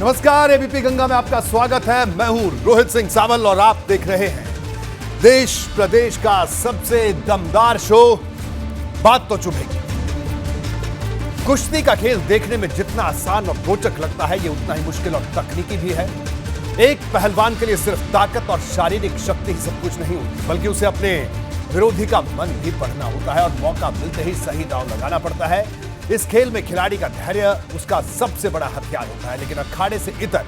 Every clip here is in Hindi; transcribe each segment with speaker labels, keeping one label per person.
Speaker 1: नमस्कार, एबीपी गंगा में आपका स्वागत है। मैं हूं रोहित सिंह सावल और आप देख रहे हैं देश प्रदेश का सबसे दमदार शो बात तो चुभेगी। कुश्ती का खेल देखने में जितना आसान और रोचक लगता है, ये उतना ही मुश्किल और तकनीकी भी है। एक पहलवान के लिए सिर्फ ताकत और शारीरिक शक्ति ही सब कुछ नहीं होती, बल्कि उसे अपने विरोधी का मन भी पढ़ना होता है और मौका मिलते ही सही दांव लगाना पड़ता है। इस खेल में खिलाड़ी का धैर्य उसका सबसे बड़ा हथियार होता है। लेकिन अखाड़े से इतर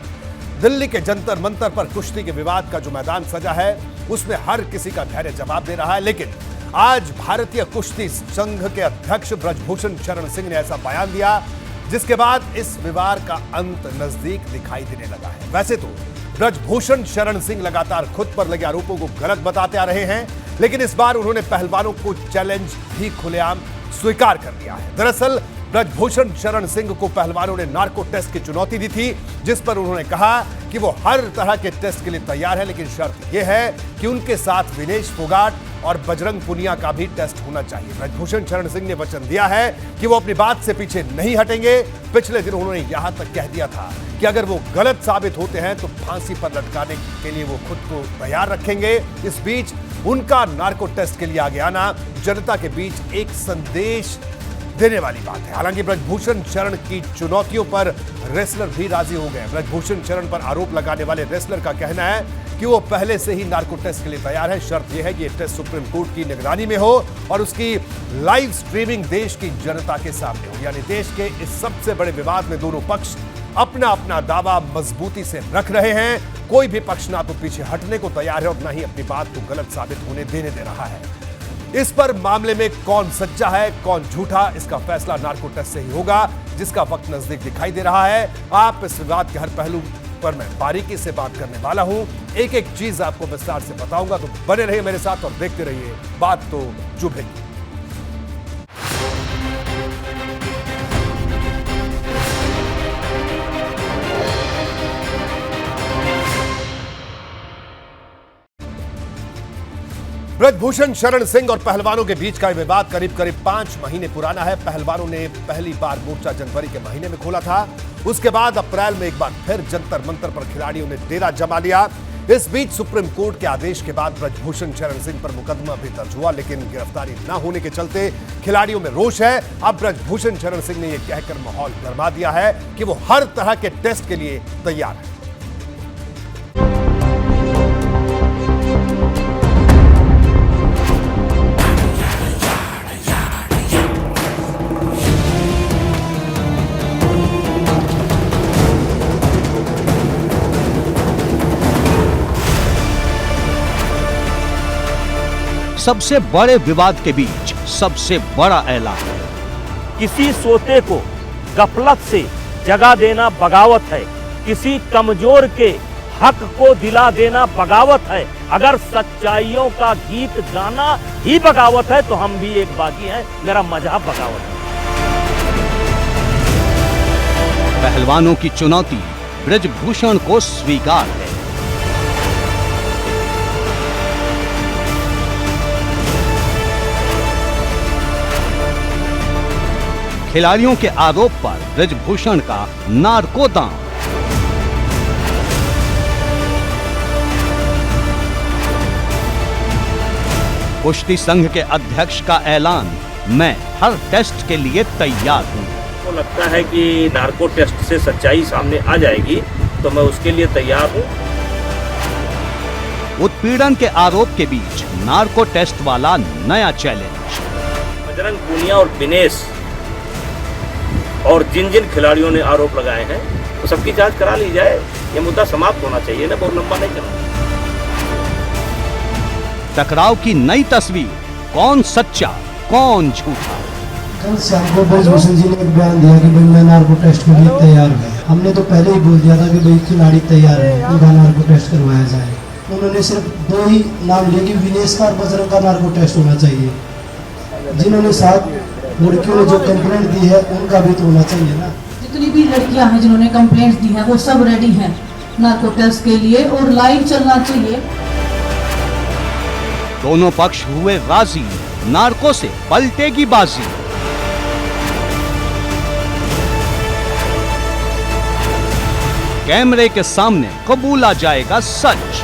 Speaker 1: दिल्ली के जंतर मंतर पर कुश्ती के विवाद का जो मैदान सजा है, उसमें हर किसी का धैर्य जवाब दे रहा है। लेकिन आज भारतीय कुश्ती संघ के अध्यक्ष ब्रजभूषण शरण सिंह ने ऐसा बयान दिया जिसके बाद इस विवाद का अंत नजदीक दिखाई देने लगा है। वैसे तो ब्रजभूषण शरण सिंह लगातार खुद पर लगे आरोपों को गलत बताते आ रहे हैं, लेकिन इस बार उन्होंने पहलवानों को चैलेंज भी खुलेआम स्वीकार कर लिया है। दरअसल ब्रजभूषण शरण सिंह को पहलवानों ने नार्को टेस्ट की चुनौती दी थी, जिस पर उन्होंने कहा कि वो हर तरह के टेस्ट के लिए तैयार है, लेकिन शर्त यह है कि उनके साथ विनेश फोगाट और बजरंग पुनिया का भी टेस्ट होना चाहिए। ब्रजभूषण शरण सिंह ने वचन दिया है कि वो अपनी बात से पीछे नहीं हटेंगे। पिछले दिन उन्होंने यहां तक कह दिया था कि अगर वो गलत साबित होते हैं तो फांसी पर लटकाने के लिए वो खुद को तैयार रखेंगे। इस बीच उनका नार्को टेस्ट के लिए आगे आना जनता के बीच एक संदेश देने वाली बात है। हालांकि ब्रजभूषण शरण की चुनौतियों पर रेसलर भी राजी हो गए। ब्रजभूषण शरण पर आरोप लगाने वाले रेसलर का कहना है कि वो पहले से ही नार्को टेस्ट के लिए तैयार है। शर्त यह है कि यह टेस्ट सुप्रीम कोर्ट की निगरानी में हो और उसकी लाइव स्ट्रीमिंग देश की जनता के सामने हो। यानी देश के इस सबसे बड़े विवाद में दोनों पक्ष अपना अपना दावा मजबूती से रख रहे हैं। कोई भी पक्ष ना तो पीछे हटने को तैयार है और ना ही अपनी बात को गलत साबित होने देने दे रहा है। इस पर मामले में कौन सच्चा है कौन झूठा, इसका फैसला नार्को टेस्ट से ही होगा, जिसका वक्त नजदीक दिखाई दे रहा है। आप इस विवाद के हर पहलू पर मैं बारीकी से बात करने वाला हूं। एक एक चीज आपको विस्तार से बताऊंगा, तो बने रहिए मेरे साथ और देखते रहिए बात तो चुभेगी। ब्रजभूषण शरण सिंह और पहलवानों के बीच का विवाद करीब करीब 5 महीने पुराना है। पहलवानों ने पहली बार मोर्चा जनवरी के महीने में खोला था। उसके बाद अप्रैल में एक बार फिर जंतर मंतर पर खिलाड़ियों ने डेरा जमा लिया। इस बीच सुप्रीम कोर्ट के आदेश के बाद ब्रजभूषण शरण सिंह पर मुकदमा भी दर्ज हुआ, लेकिन गिरफ्तारी न होने के चलते खिलाड़ियों में रोष है। अब ब्रजभूषण शरण सिंह ने यह कहकर माहौल गरमा दिया है कि वो हर तरह के टेस्ट के लिए तैयार है।
Speaker 2: सबसे बड़े विवाद के बीच सबसे बड़ा ऐलान।
Speaker 3: किसी सोते को गफलत से जगा देना बगावत है, किसी कमजोर के हक को दिला देना बगावत है। अगर सच्चाइयों का गीत गाना ही बगावत है तो हम भी एक बागी हैं, मेरा मजहब बगावत है।
Speaker 2: पहलवानों की चुनौती ब्रजभूषण को स्वीकार है। खिलाड़ियों के आरोप पर ब्रजभूषण का नार्को दांव। कुश्ती संघ के अध्यक्ष का ऐलान, मैं हर टेस्ट के लिए तैयार हूं।
Speaker 3: तो लगता है कि नार्को टेस्ट से सच्चाई सामने आ जाएगी तो मैं उसके लिए तैयार हूं।
Speaker 2: उत्पीड़न के आरोप के बीच नार्को टेस्ट वाला नया चैलेंज।
Speaker 3: बजरंग पुनिया और विनेश और जिन जिन खिलाड़ियों ने आरोप लगाए हैं तो सबकी जांच करा ली जाए। ये मुद्दा समाप्त होना चाहिए ना, बहुत लंबा नहीं चलना।
Speaker 2: टकराव की नई तस्वीर, कौन सच्चा कौन झूठा।
Speaker 4: कल शाम को ब्रजभूषण जी ने एक बयान दिया कि भाई मैं नार्को टेस्ट के लिए तैयार हूँ। हमने तो पहले ही बोल दिया था कि भाई खिलाड़ी तैयार है, उनका नार्को टेस्ट करवाया जाए। उन्होंने सिर्फ 2 ही नाम लिए कि विनेश का और बजरंग का नार्को टेस्ट होना चाहिए। जिन्होंने 7 लड़कियों ने जो कंप्लेंट दी है उनका भी तो होना चाहिए ना।
Speaker 5: जितनी भी लड़कियां हैं जिन्होंने कंप्लेंट दी है वो सब रेडी हैं नार्को टेस्ट के लिए और लाइव चलना चाहिए।
Speaker 2: दोनों पक्ष हुए राजी, नार्को से पलटेगी बाजी। कैमरे के सामने कबूला जाएगा सच।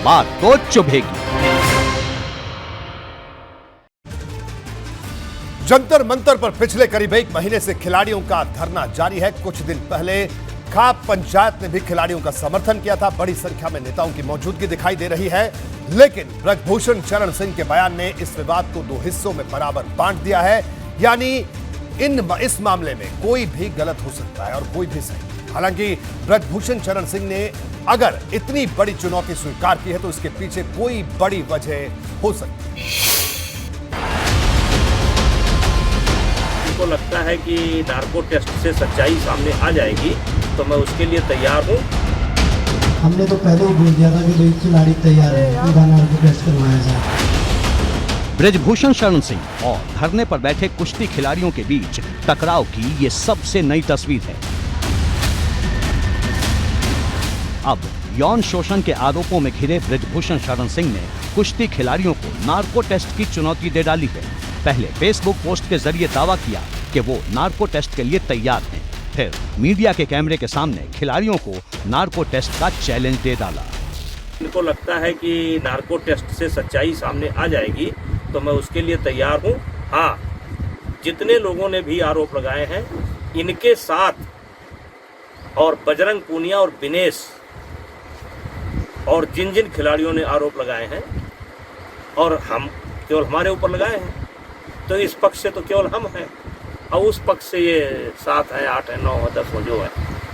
Speaker 2: बात तो चुभेगी।
Speaker 1: जंतर मंतर पर पिछले करीब 1 महीने से खिलाड़ियों का धरना जारी है। कुछ दिन पहले खाप पंचायत ने भी खिलाड़ियों का समर्थन किया था। बड़ी संख्या में नेताओं की मौजूदगी दिखाई दे रही है, लेकिन ब्रजभूषण शरण सिंह के बयान ने इस विवाद को 2 हिस्सों में बराबर बांट दिया है। यानी इस मामले में कोई भी गलत हो सकता है और कोई भी सही। हालांकि ब्रजभूषण शरण सिंह ने अगर इतनी बड़ी चुनौती स्वीकार की है तो इसके पीछे कोई बड़ी वजह हो सकती है।
Speaker 3: को लगता है कि नार्को टेस्ट से सच्चाई सामने आ जाएगी, तो मैं उसके लिए तैयार हूँ।
Speaker 4: हमने तो पहले ही बोल दिया था कि भाई खिलाड़ी तैयार है, उनका नार्को टेस्ट करवाया जाए।
Speaker 2: ब्रजभूषण शरण सिंह और धरने पर बैठे कुश्ती खिलाड़ियों के बीच टकराव की ये सबसे नई तस्वीर है। अब यौन शोषण के आरोपों में घिरे ब्रजभूषण शरण सिंह ने कुश्ती खिलाड़ियों को नार्को टेस्ट की चुनौती दे डाली है। पहले फेसबुक पोस्ट के जरिए दावा किया कि वो नार्को टेस्ट के लिए तैयार हैं। फिर मीडिया के कैमरे के सामने खिलाड़ियों को नार्को टेस्ट का चैलेंज दे डाला।
Speaker 3: इनको लगता है कि नार्को टेस्ट से सच्चाई सामने आ जाएगी, तो मैं उसके लिए तैयार हूँ। हाँ, जितने लोगों ने भी आरोप लगाए हैं, इनके साथ और बजरंग पूनिया और विनेश और जिन जिन खिलाड़ियों ने आरोप लगाए हैं और हम केवल हमारे ऊपर लगाए हैं, तो इस पक्ष से तो केवल हम हैं और उस पक्ष से ये 7 है, 8 है, 9 है, 10 जो है,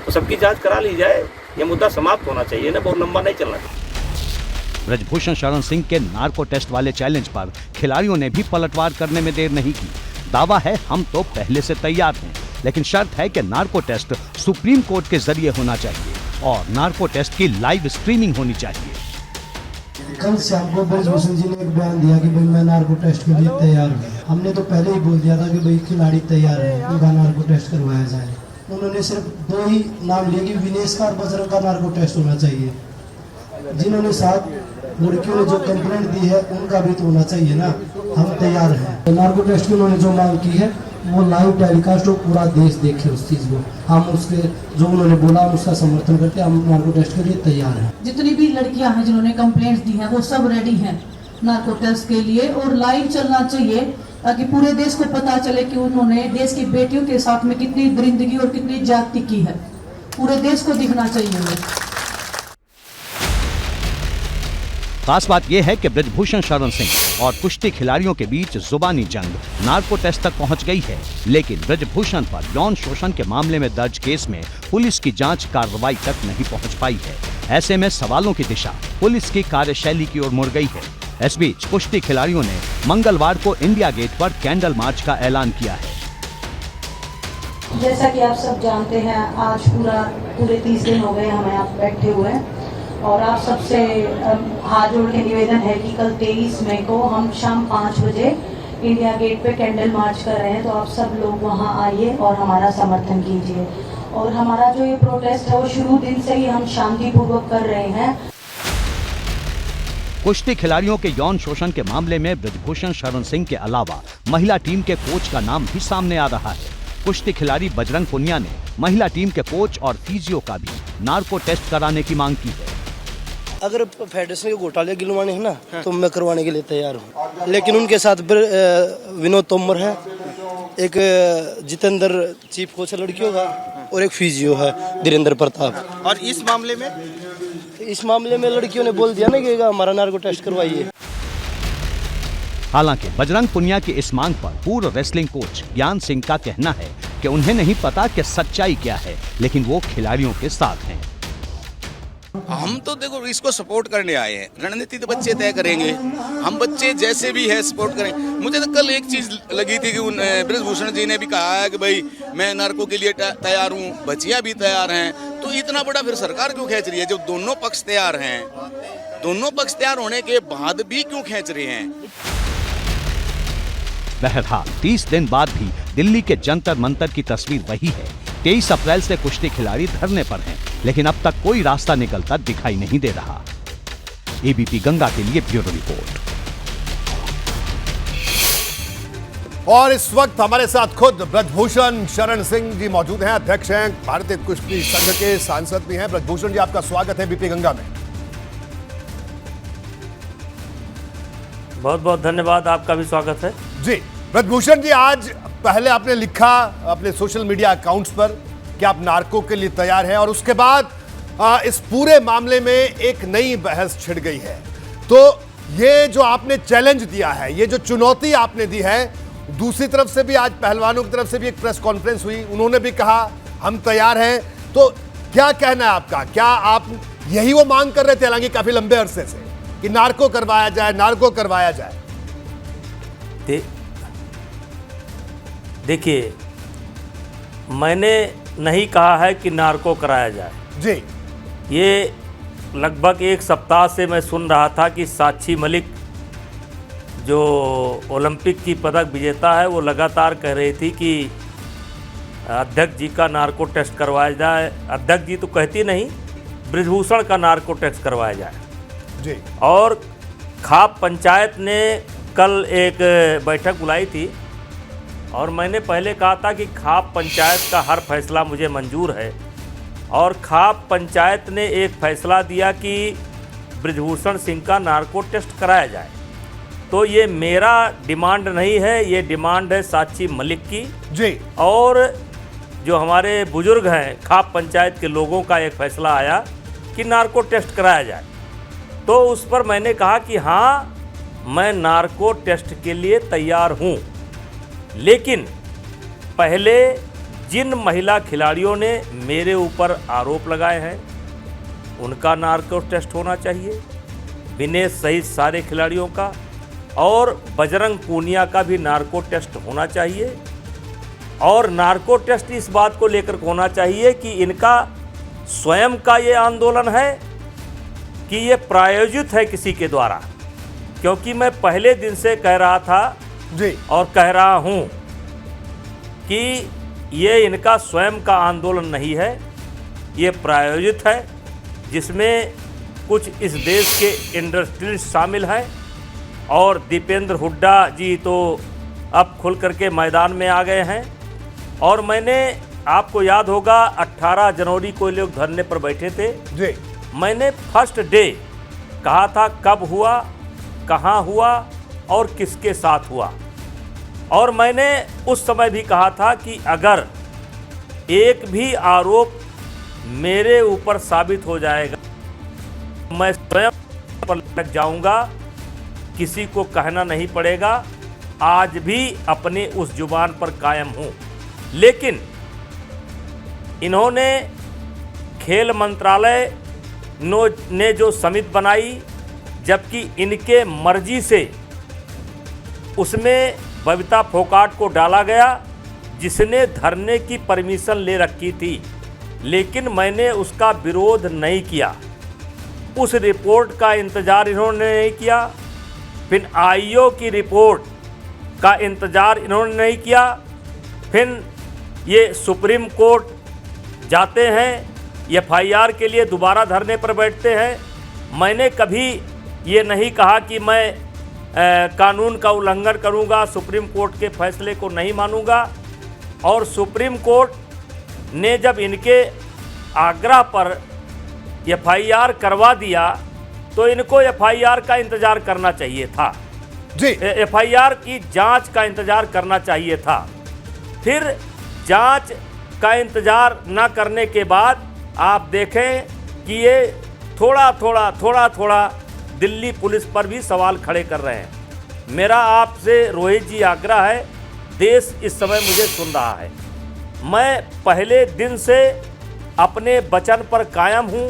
Speaker 3: तो सबकी जांच करा ली जाए। ये मुद्दा समाप्त होना चाहिए ना, बहुत लंबा नहीं चलना चाहिए।
Speaker 2: ब्रजभूषण शरण सिंह के नार्को टेस्ट वाले चैलेंज पर खिलाड़ियों ने भी पलटवार करने में देर नहीं की। दावा है हम तो पहले से तैयार हैं, लेकिन शर्त है कि नार्को टेस्ट सुप्रीम कोर्ट के जरिए होना चाहिए और नार्को टेस्ट की लाइव स्ट्रीमिंग होनी चाहिए।
Speaker 4: कल शाम को ब्रजभूषण जी ने एक बयान दिया कि भाई मैं नार्को टेस्ट के लिए तैयार हूँ। हमने तो पहले ही बोल दिया था कि भाई खिलाड़ी तैयार है, उनका नार्को टेस्ट करवाया जाए। उन्होंने सिर्फ 2 ही नाम लिए कि विनेश का और बजरंग का नार्को टेस्ट होना चाहिए। जिन्होंने 7 लड़कियों ने जो कंप्लेंट दी है उनका भी तो होना चाहिए ना। हम तैयार हैं। नार्को टेस्ट की उन्होंने जो मांग की है वो लाइव टेलीकास्ट हो, पूरा देश देखे उस चीज को। हम उसके जो उन्होंने बोला हम उसका समर्थन करते हैं। हम नार्को टेस्ट के लिए तैयार हैं।
Speaker 5: जितनी भी लड़कियां हैं जिन्होंने कंप्लेंट्स दी हैं वो सब रेडी हैं नार्को टेस्ट के लिए, और लाइव चलना चाहिए ताकि पूरे देश को पता चले कि उन्होंने देश की बेटियों के साथ में कितनी दरिंदगी और कितनी ज्यादती की है। पूरे देश को दिखना चाहिए।
Speaker 2: खास बात यह है कि ब्रजभूषण शरण सिंह और कुश्ती खिलाड़ियों के बीच जुबानी जंग नार्को टेस्ट तक पहुंच गई है, लेकिन ब्रजभूषण पर यौन शोषण के मामले में दर्ज केस में पुलिस की जांच कार्रवाई तक नहीं पहुंच पाई है। ऐसे में सवालों की दिशा पुलिस की कार्यशैली की ओर मुड़ गई है। इस बीच कुश्ती खिलाड़ियों ने मंगलवार को इंडिया गेट पर कैंडल मार्च का ऐलान किया है।
Speaker 6: जैसा कि आप सब जानते हैं, आज पूरे 30 दिन हो गए हमें यहाँ बैठे हुए, और आप सबसे हाथ जोड़ के निवेदन है कि कल 23 मई को हम शाम 5 बजे इंडिया गेट पे कैंडल मार्च कर रहे हैं। तो आप सब लोग वहाँ आइए और हमारा समर्थन कीजिए। और हमारा जो ये प्रोटेस्ट है वो शुरू दिन से ही हम शांतिपूर्वक कर रहे हैं।
Speaker 2: कुश्ती खिलाड़ियों के यौन शोषण के मामले में ब्रजभूषण शरण सिंह के अलावा महिला टीम के कोच का नाम भी सामने आ रहा है। कुश्ती खिलाड़ी बजरंग पुनिया ने महिला टीम के कोच और फिजियो का भी नार्को टेस्ट कराने की मांग की है।
Speaker 4: अगर फेडरेशन के घोटाले गिलवाने हैं ना तो मैं करवाने के लिए तैयार हूँ, लेकिन उनके साथ विनोद तोमर है, एक जितेंद्र चीफ कोच है लड़कियों का, और एक फिजियो है धीरेन्द्र प्रताप।
Speaker 7: और इस मामले में
Speaker 4: लड़कियों ने बोल दिया ना कि हमारा नार्को टेस्ट करवाइए।
Speaker 2: हालांकि बजरंग पुनिया की इस मांग पर पूर्व रेसलिंग कोच ज्ञान सिंह का कहना है कि उन्हें नहीं पता कि सच्चाई क्या है, लेकिन वो खिलाड़ियों के साथ हैं।
Speaker 7: हम तो देखो इसको सपोर्ट करने आए हैं, रणनीति तो बच्चे तय करेंगे, हम बच्चे जैसे भी है सपोर्ट करेंगे। मुझे तो कल एक चीज लगी थी कि ब्रजभूषण जी ने भी कहा है कि भाई मैं नार्को के लिए तैयार हूँ, बच्चियां भी तैयार हैं, तो इतना बड़ा फिर सरकार क्यों खींच रही है? जब दोनों पक्ष तैयार हैं, दोनों पक्ष तैयार होने के बाद भी क्यों खींच रहे हैं?
Speaker 2: बहरहाल 30 दिन बाद भी दिल्ली के जंतर मंतर की तस्वीर वही है। 23 अप्रैल से कुश्ती खिलाड़ी धरने पर हैं, लेकिन अब तक कोई रास्ता निकलता दिखाई नहीं दे रहा। एबीपी गंगा के लिए ब्यूरो रिपोर्ट।
Speaker 1: और इस वक्त हमारे साथ खुद ब्रजभूषण शरण सिंह जी मौजूद हैं, अध्यक्ष हैं, भारतीय कुश्ती संघ के सांसद भी हैं। ब्रजभूषण जी, आपका स्वागत है बीपी गंगा में।
Speaker 3: बहुत बहुत धन्यवाद, आपका भी स्वागत है
Speaker 1: जी। ब्रजभूषण जी, आज पहले आपने लिखा अपने सोशल मीडिया अकाउंट्स पर कि आप नार्को के लिए तैयार हैं, और उसके बाद इस पूरे मामले में एक नई बहस छिड़ गई है। तो ये जो आपने चैलेंज दिया है, ये जो चुनौती आपने दी है, दूसरी तरफ से भी आज पहलवानों की तरफ से भी एक प्रेस कॉन्फ्रेंस हुई, उन्होंने भी कहा हम तैयार हैं। तो क्या कहना है आपका? क्या आप यही वो मांग कर रहे थे, हालांकि काफी लंबे अरसे से, कि नार्को करवाया जाए, नार्को करवाया जाए?
Speaker 3: देखिए, मैंने नहीं कहा है कि नार्को कराया जाए
Speaker 1: जी।
Speaker 3: ये लगभग एक सप्ताह से मैं सुन रहा था कि साक्षी मलिक जो ओलंपिक की पदक विजेता है, वो लगातार कह रही थी कि अध्यक्ष जी का नार्को टेस्ट करवाया जाए। अध्यक्ष जी तो कहती नहीं, ब्रजभूषण का नार्को टेस्ट करवाया जाए
Speaker 1: जी।
Speaker 3: और खाप पंचायत ने कल एक बैठक बुलाई थी, और मैंने पहले कहा था कि खाप पंचायत का हर फैसला मुझे मंजूर है, और खाप पंचायत ने एक फैसला दिया कि ब्रजभूषण सिंह का नार्को टेस्ट कराया जाए। तो ये मेरा डिमांड नहीं है, ये डिमांड है साक्षी मलिक की
Speaker 1: जी।
Speaker 3: और जो हमारे बुजुर्ग हैं खाप पंचायत के लोगों का एक फैसला आया कि नार्को टेस्ट कराया जाए। तो उस पर मैंने कहा कि हाँ, मैं नार्को टेस्ट के लिए तैयार हूँ, लेकिन पहले जिन महिला खिलाड़ियों ने मेरे ऊपर आरोप लगाए हैं उनका नार्को टेस्ट होना चाहिए, विनेश सहित सारे खिलाड़ियों का, और बजरंग पूनिया का भी नार्को टेस्ट होना चाहिए। और नार्को टेस्ट इस बात को लेकर होना चाहिए कि इनका स्वयं का ये आंदोलन है कि ये प्रायोजित है किसी के द्वारा, क्योंकि मैं पहले दिन से कह रहा था
Speaker 1: जी, और
Speaker 3: कह रहा हूँ कि ये इनका स्वयं का आंदोलन नहीं है, ये प्रायोजित है, जिसमें कुछ इस देश के इंडस्ट्रियलिस्ट शामिल हैं। और दीपेंद्र हुड्डा जी तो अब खुल करके मैदान में आ गए हैं। और मैंने, आपको याद होगा, 18 जनवरी को लोग धरने पर बैठे थे
Speaker 1: जी।
Speaker 3: मैंने फर्स्ट डे कहा था कब हुआ, कहाँ हुआ और किसके साथ हुआ। और मैंने उस समय भी कहा था कि अगर एक भी आरोप मेरे ऊपर साबित हो जाएगा, मैं स्वयं पर लग जाऊंगा, किसी को कहना नहीं पड़ेगा। आज भी अपने उस जुबान पर कायम हूँ। लेकिन इन्होंने खेल मंत्रालय ने जो समिति बनाई, जबकि इनके मर्जी से उसमें बबीता फोगाट को डाला गया, जिसने धरने की परमिशन ले रखी थी, लेकिन मैंने उसका विरोध नहीं किया। उस रिपोर्ट का इंतज़ार इन्होंने नहीं किया, फिर आईओ की रिपोर्ट का इंतज़ार इन्होंने नहीं किया, फिर ये सुप्रीम कोर्ट जाते हैं, एफआईआर के लिए दोबारा धरने पर बैठते हैं। मैंने कभी ये नहीं कहा कि मैं कानून का उल्लंघन करूंगा, सुप्रीम कोर्ट के फैसले को नहीं मानूंगा। और सुप्रीम कोर्ट ने जब इनके आग्रह पर एफआईआर करवा दिया, तो इनको एफआईआर का इंतजार करना चाहिए था
Speaker 1: जी।
Speaker 3: एफआईआर की जांच का इंतजार करना चाहिए था। फिर जांच का इंतजार न करने के बाद आप देखें कि ये थोड़ा थोड़ा दिल्ली पुलिस पर भी सवाल खड़े कर रहे हैं। मेरा आपसे रोहित जी आग्रह है, देश इस समय मुझे सुन रहा है, मैं पहले दिन से अपने वचन पर कायम हूँ,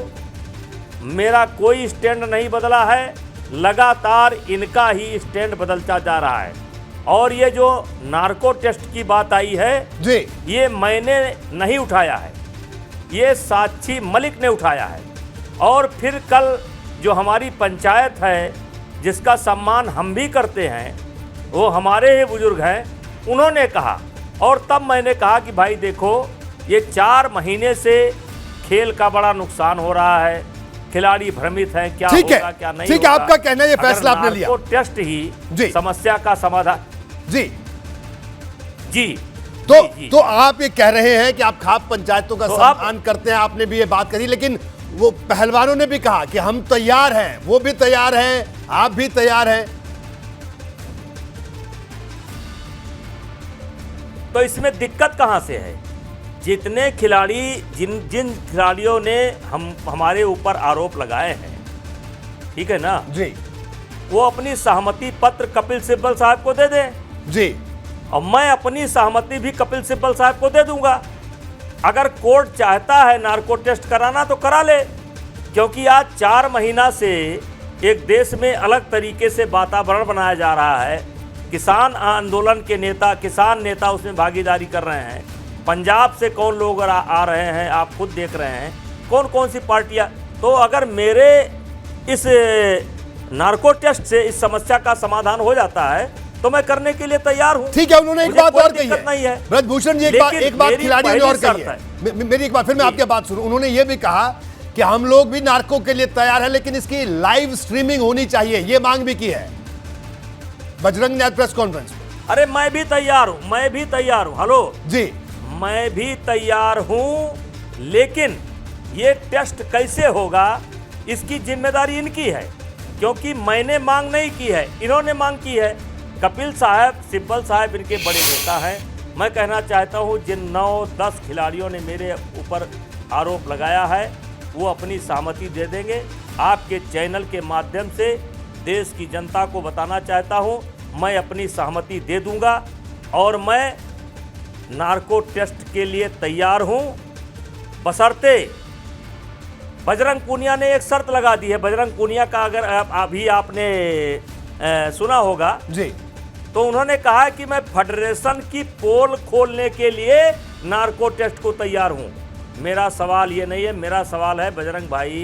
Speaker 3: मेरा कोई स्टैंड नहीं बदला है, लगातार इनका ही स्टैंड बदलता जा रहा है। और ये जो नार्को टेस्ट की बात आई है
Speaker 1: जी,
Speaker 3: ये मैंने नहीं उठाया है, ये साक्षी मलिक ने उठाया है। और फिर कल जो हमारी पंचायत है, जिसका सम्मान हम भी करते हैं, वो हमारे ही बुजुर्ग हैं, उन्होंने कहा, और तब मैंने कहा कि भाई देखो, ये 4 महीने से खेल का बड़ा नुकसान हो रहा है, खिलाड़ी भ्रमित हैं, क्या होगा क्या नहीं होगा।
Speaker 1: ठीक है, आपका कहना है, ये फैसला आपने लिया,
Speaker 3: टेस्ट ही
Speaker 1: जी
Speaker 3: समस्या का समाधान।
Speaker 1: जी
Speaker 3: जी।
Speaker 1: तो आप ये कह रहे हैं कि आप खाप पंचायतों का सम्मान करते हैं, आपने भी ये बात कही, लेकिन वो पहलवानों ने भी कहा कि हम तैयार हैं, वो भी तैयार हैं, आप भी तैयार हैं।
Speaker 3: तो इसमें दिक्कत कहां से है? जितने खिलाड़ी जिन खिलाड़ियों ने हमारे ऊपर आरोप लगाए हैं, ठीक है ना
Speaker 1: जी,
Speaker 3: वो अपनी सहमति पत्र कपिल सिब्बल साहब को दे दें
Speaker 1: जी,
Speaker 3: और मैं अपनी सहमति भी कपिल सिब्बल साहब को दे दूंगा। अगर कोर्ट चाहता है नार्को टेस्ट कराना तो करा ले, क्योंकि आज 4 महीना से एक देश में अलग तरीके से वातावरण बनाया जा रहा है। किसान आंदोलन के नेता, किसान नेता उसमें भागीदारी कर रहे हैं। पंजाब से कौन लोग आ रहे हैं, आप खुद देख रहे हैं, कौन कौन सी पार्टियां। तो अगर मेरे इस नार्को टेस्ट से इस समस्या का समाधान हो जाता है तो मैं करने के लिए तैयार हूं।
Speaker 1: ठीक है, उन्होंने एक बात और कही है ब्रजभूषण जी, एक बात खिलाड़ियों ने और कही है, मेरी एक बात, फिर मैं आपकी बात सुनूं। उन्होंने ये भी कहा कि हम लोग भी नार्को के लिए तैयार हैं, लेकिन इसकी लाइव स्ट्रीमिंग होनी चाहिए, ये मांग भी की है बजरंग ने प्रेस कॉन्फ्रेंस में।
Speaker 3: अरे मैं भी तैयार हूं, मैं भी तैयार हूं। हेलो
Speaker 1: जी,
Speaker 3: मैं भी तैयार हूं, लेकिन ये टेस्ट कैसे होगा इसकी जिम्मेदारी इनकी है, क्योंकि मैंने मांग नहीं की है, इन्होंने मांग की है। कपिल साहब, सिब्बल साहब इनके बड़े नेता हैं। मैं कहना चाहता हूं जिन 9-10 खिलाड़ियों ने मेरे ऊपर आरोप लगाया है वो अपनी सहमति दे देंगे। आपके चैनल के माध्यम से देश की जनता को बताना चाहता हूं, मैं अपनी सहमति दे दूंगा और मैं नार्को टेस्ट के लिए तैयार हूं, बशर्ते बजरंग पूनिया ने एक शर्त लगा दी है। बजरंग पूनिया का अगर अभी आपने सुना होगा
Speaker 1: जी,
Speaker 3: तो उन्होंने कहा कि मैं फेडरेशन की पोल खोलने के लिए नार्को टेस्ट को तैयार हूं। मेरा सवाल ये नहीं है, मेरा सवाल है बजरंग भाई,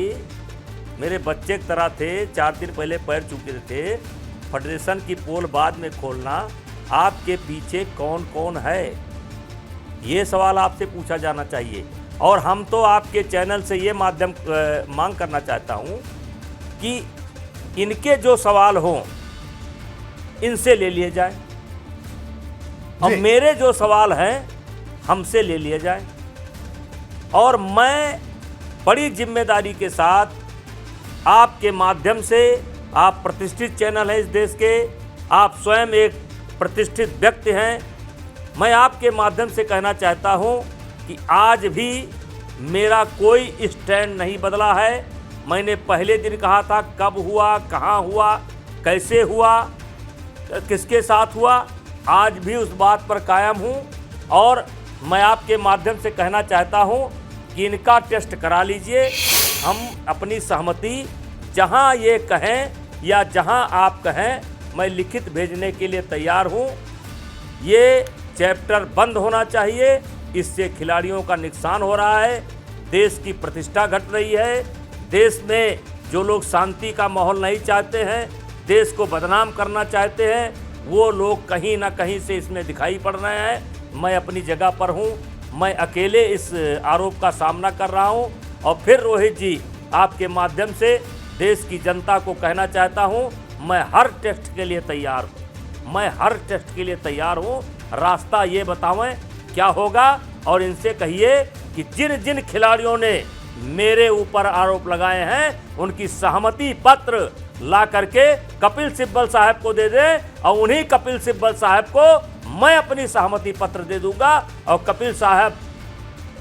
Speaker 3: मेरे बच्चे की तरह थे, 4 दिन पहले पैर चुके थे, फेडरेशन की पोल बाद में खोलना, आपके पीछे कौन कौन है, ये सवाल आपसे पूछा जाना चाहिए। और हम तो आपके चैनल से ये मांग करना चाहता हूं कि इनके जो सवाल हों इनसे ले लिए जाए और मेरे जो सवाल हैं हमसे ले लिए जाए। और मैं बड़ी जिम्मेदारी के साथ आपके माध्यम से, आप प्रतिष्ठित चैनल हैं इस देश के, आप स्वयं एक प्रतिष्ठित व्यक्ति हैं, मैं आपके माध्यम से कहना चाहता हूं कि आज भी मेरा कोई स्टैंड नहीं बदला है। मैंने पहले दिन कहा था, कब हुआ, कहाँ हुआ, कैसे हुआ, किसके साथ हुआ, आज भी उस बात पर कायम हूँ। और मैं आपके माध्यम से कहना चाहता हूँ कि इनका टेस्ट करा लीजिए। हम अपनी सहमति जहाँ ये कहें या जहाँ आप कहें, मैं लिखित भेजने के लिए तैयार हूँ। ये चैप्टर बंद होना चाहिए, इससे खिलाड़ियों का नुकसान हो रहा है, देश की प्रतिष्ठा घट रही है। देश में जो लोग शांति का माहौल नहीं चाहते हैं, देश को बदनाम करना चाहते हैं, वो लोग कहीं ना कहीं से इसमें दिखाई पड़ रहे हैं। मैं अपनी जगह पर हूँ, मैं अकेले इस आरोप का सामना कर रहा हूँ। और फिर रोहित जी, आपके माध्यम से देश की जनता को कहना चाहता हूँ, मैं हर टेस्ट के लिए तैयार हूँ, मैं हर टेस्ट के लिए तैयार हूँ। रास्ता ये बतावें क्या होगा, और इनसे कहिए कि जिन जिन खिलाड़ियों ने मेरे ऊपर आरोप लगाए हैं उनकी सहमति पत्र ला करके कपिल सिब्बल साहब को दे दें, और उन्हीं कपिल सिब्बल साहब को मैं अपनी सहमति पत्र दे दूंगा। और कपिल साहब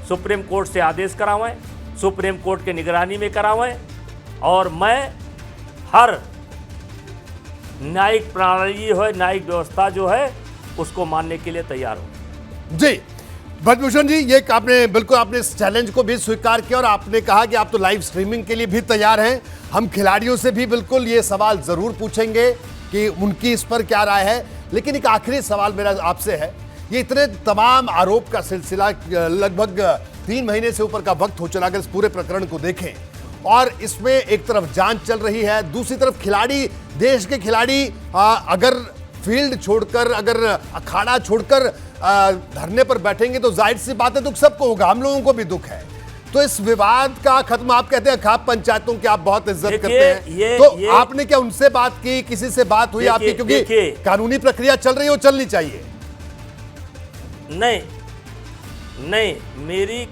Speaker 3: सुप्रीम कोर्ट से आदेश करावें, सुप्रीम कोर्ट के निगरानी में करावें, और मैं हर न्यायिक प्रणाली है, न्यायिक व्यवस्था जो है उसको मानने के लिए तैयार हूं।
Speaker 1: जी ब्रजभूषण जी, ये आपने बिल्कुल आपने इस चैलेंज को भी स्वीकार किया और आपने कहा कि आप तो लाइव स्ट्रीमिंग के लिए भी तैयार हैं। हम खिलाड़ियों से भी बिल्कुल ये सवाल जरूर पूछेंगे कि उनकी इस पर क्या राय है। लेकिन एक आखिरी सवाल मेरा आपसे है, ये इतने तमाम आरोप का सिलसिला लगभग 3 महीने से ऊपर का वक्त हो चला, अगर इस पूरे प्रकरण को देखें, और इसमें एक तरफ जांच चल रही है, दूसरी तरफ खिलाड़ी, देश के खिलाड़ी अगर फील्ड छोड़कर, अगर अखाड़ा छोड़कर धरने पर बैठेंगे तो जाहिर सी बात है दुख सबको होगा, हम लोगों को भी दुख है। तो इस विवाद का खत्म, आप कहते हैं खाप पंचायतों की आप बहुत इज्जत करते हैं, तो आपने क्या उनसे बात की, किसी से बात हुई आपकी? क्योंकि कानूनी प्रक्रिया चल रही है, वो चलनी चाहिए।
Speaker 3: नहीं, मेरी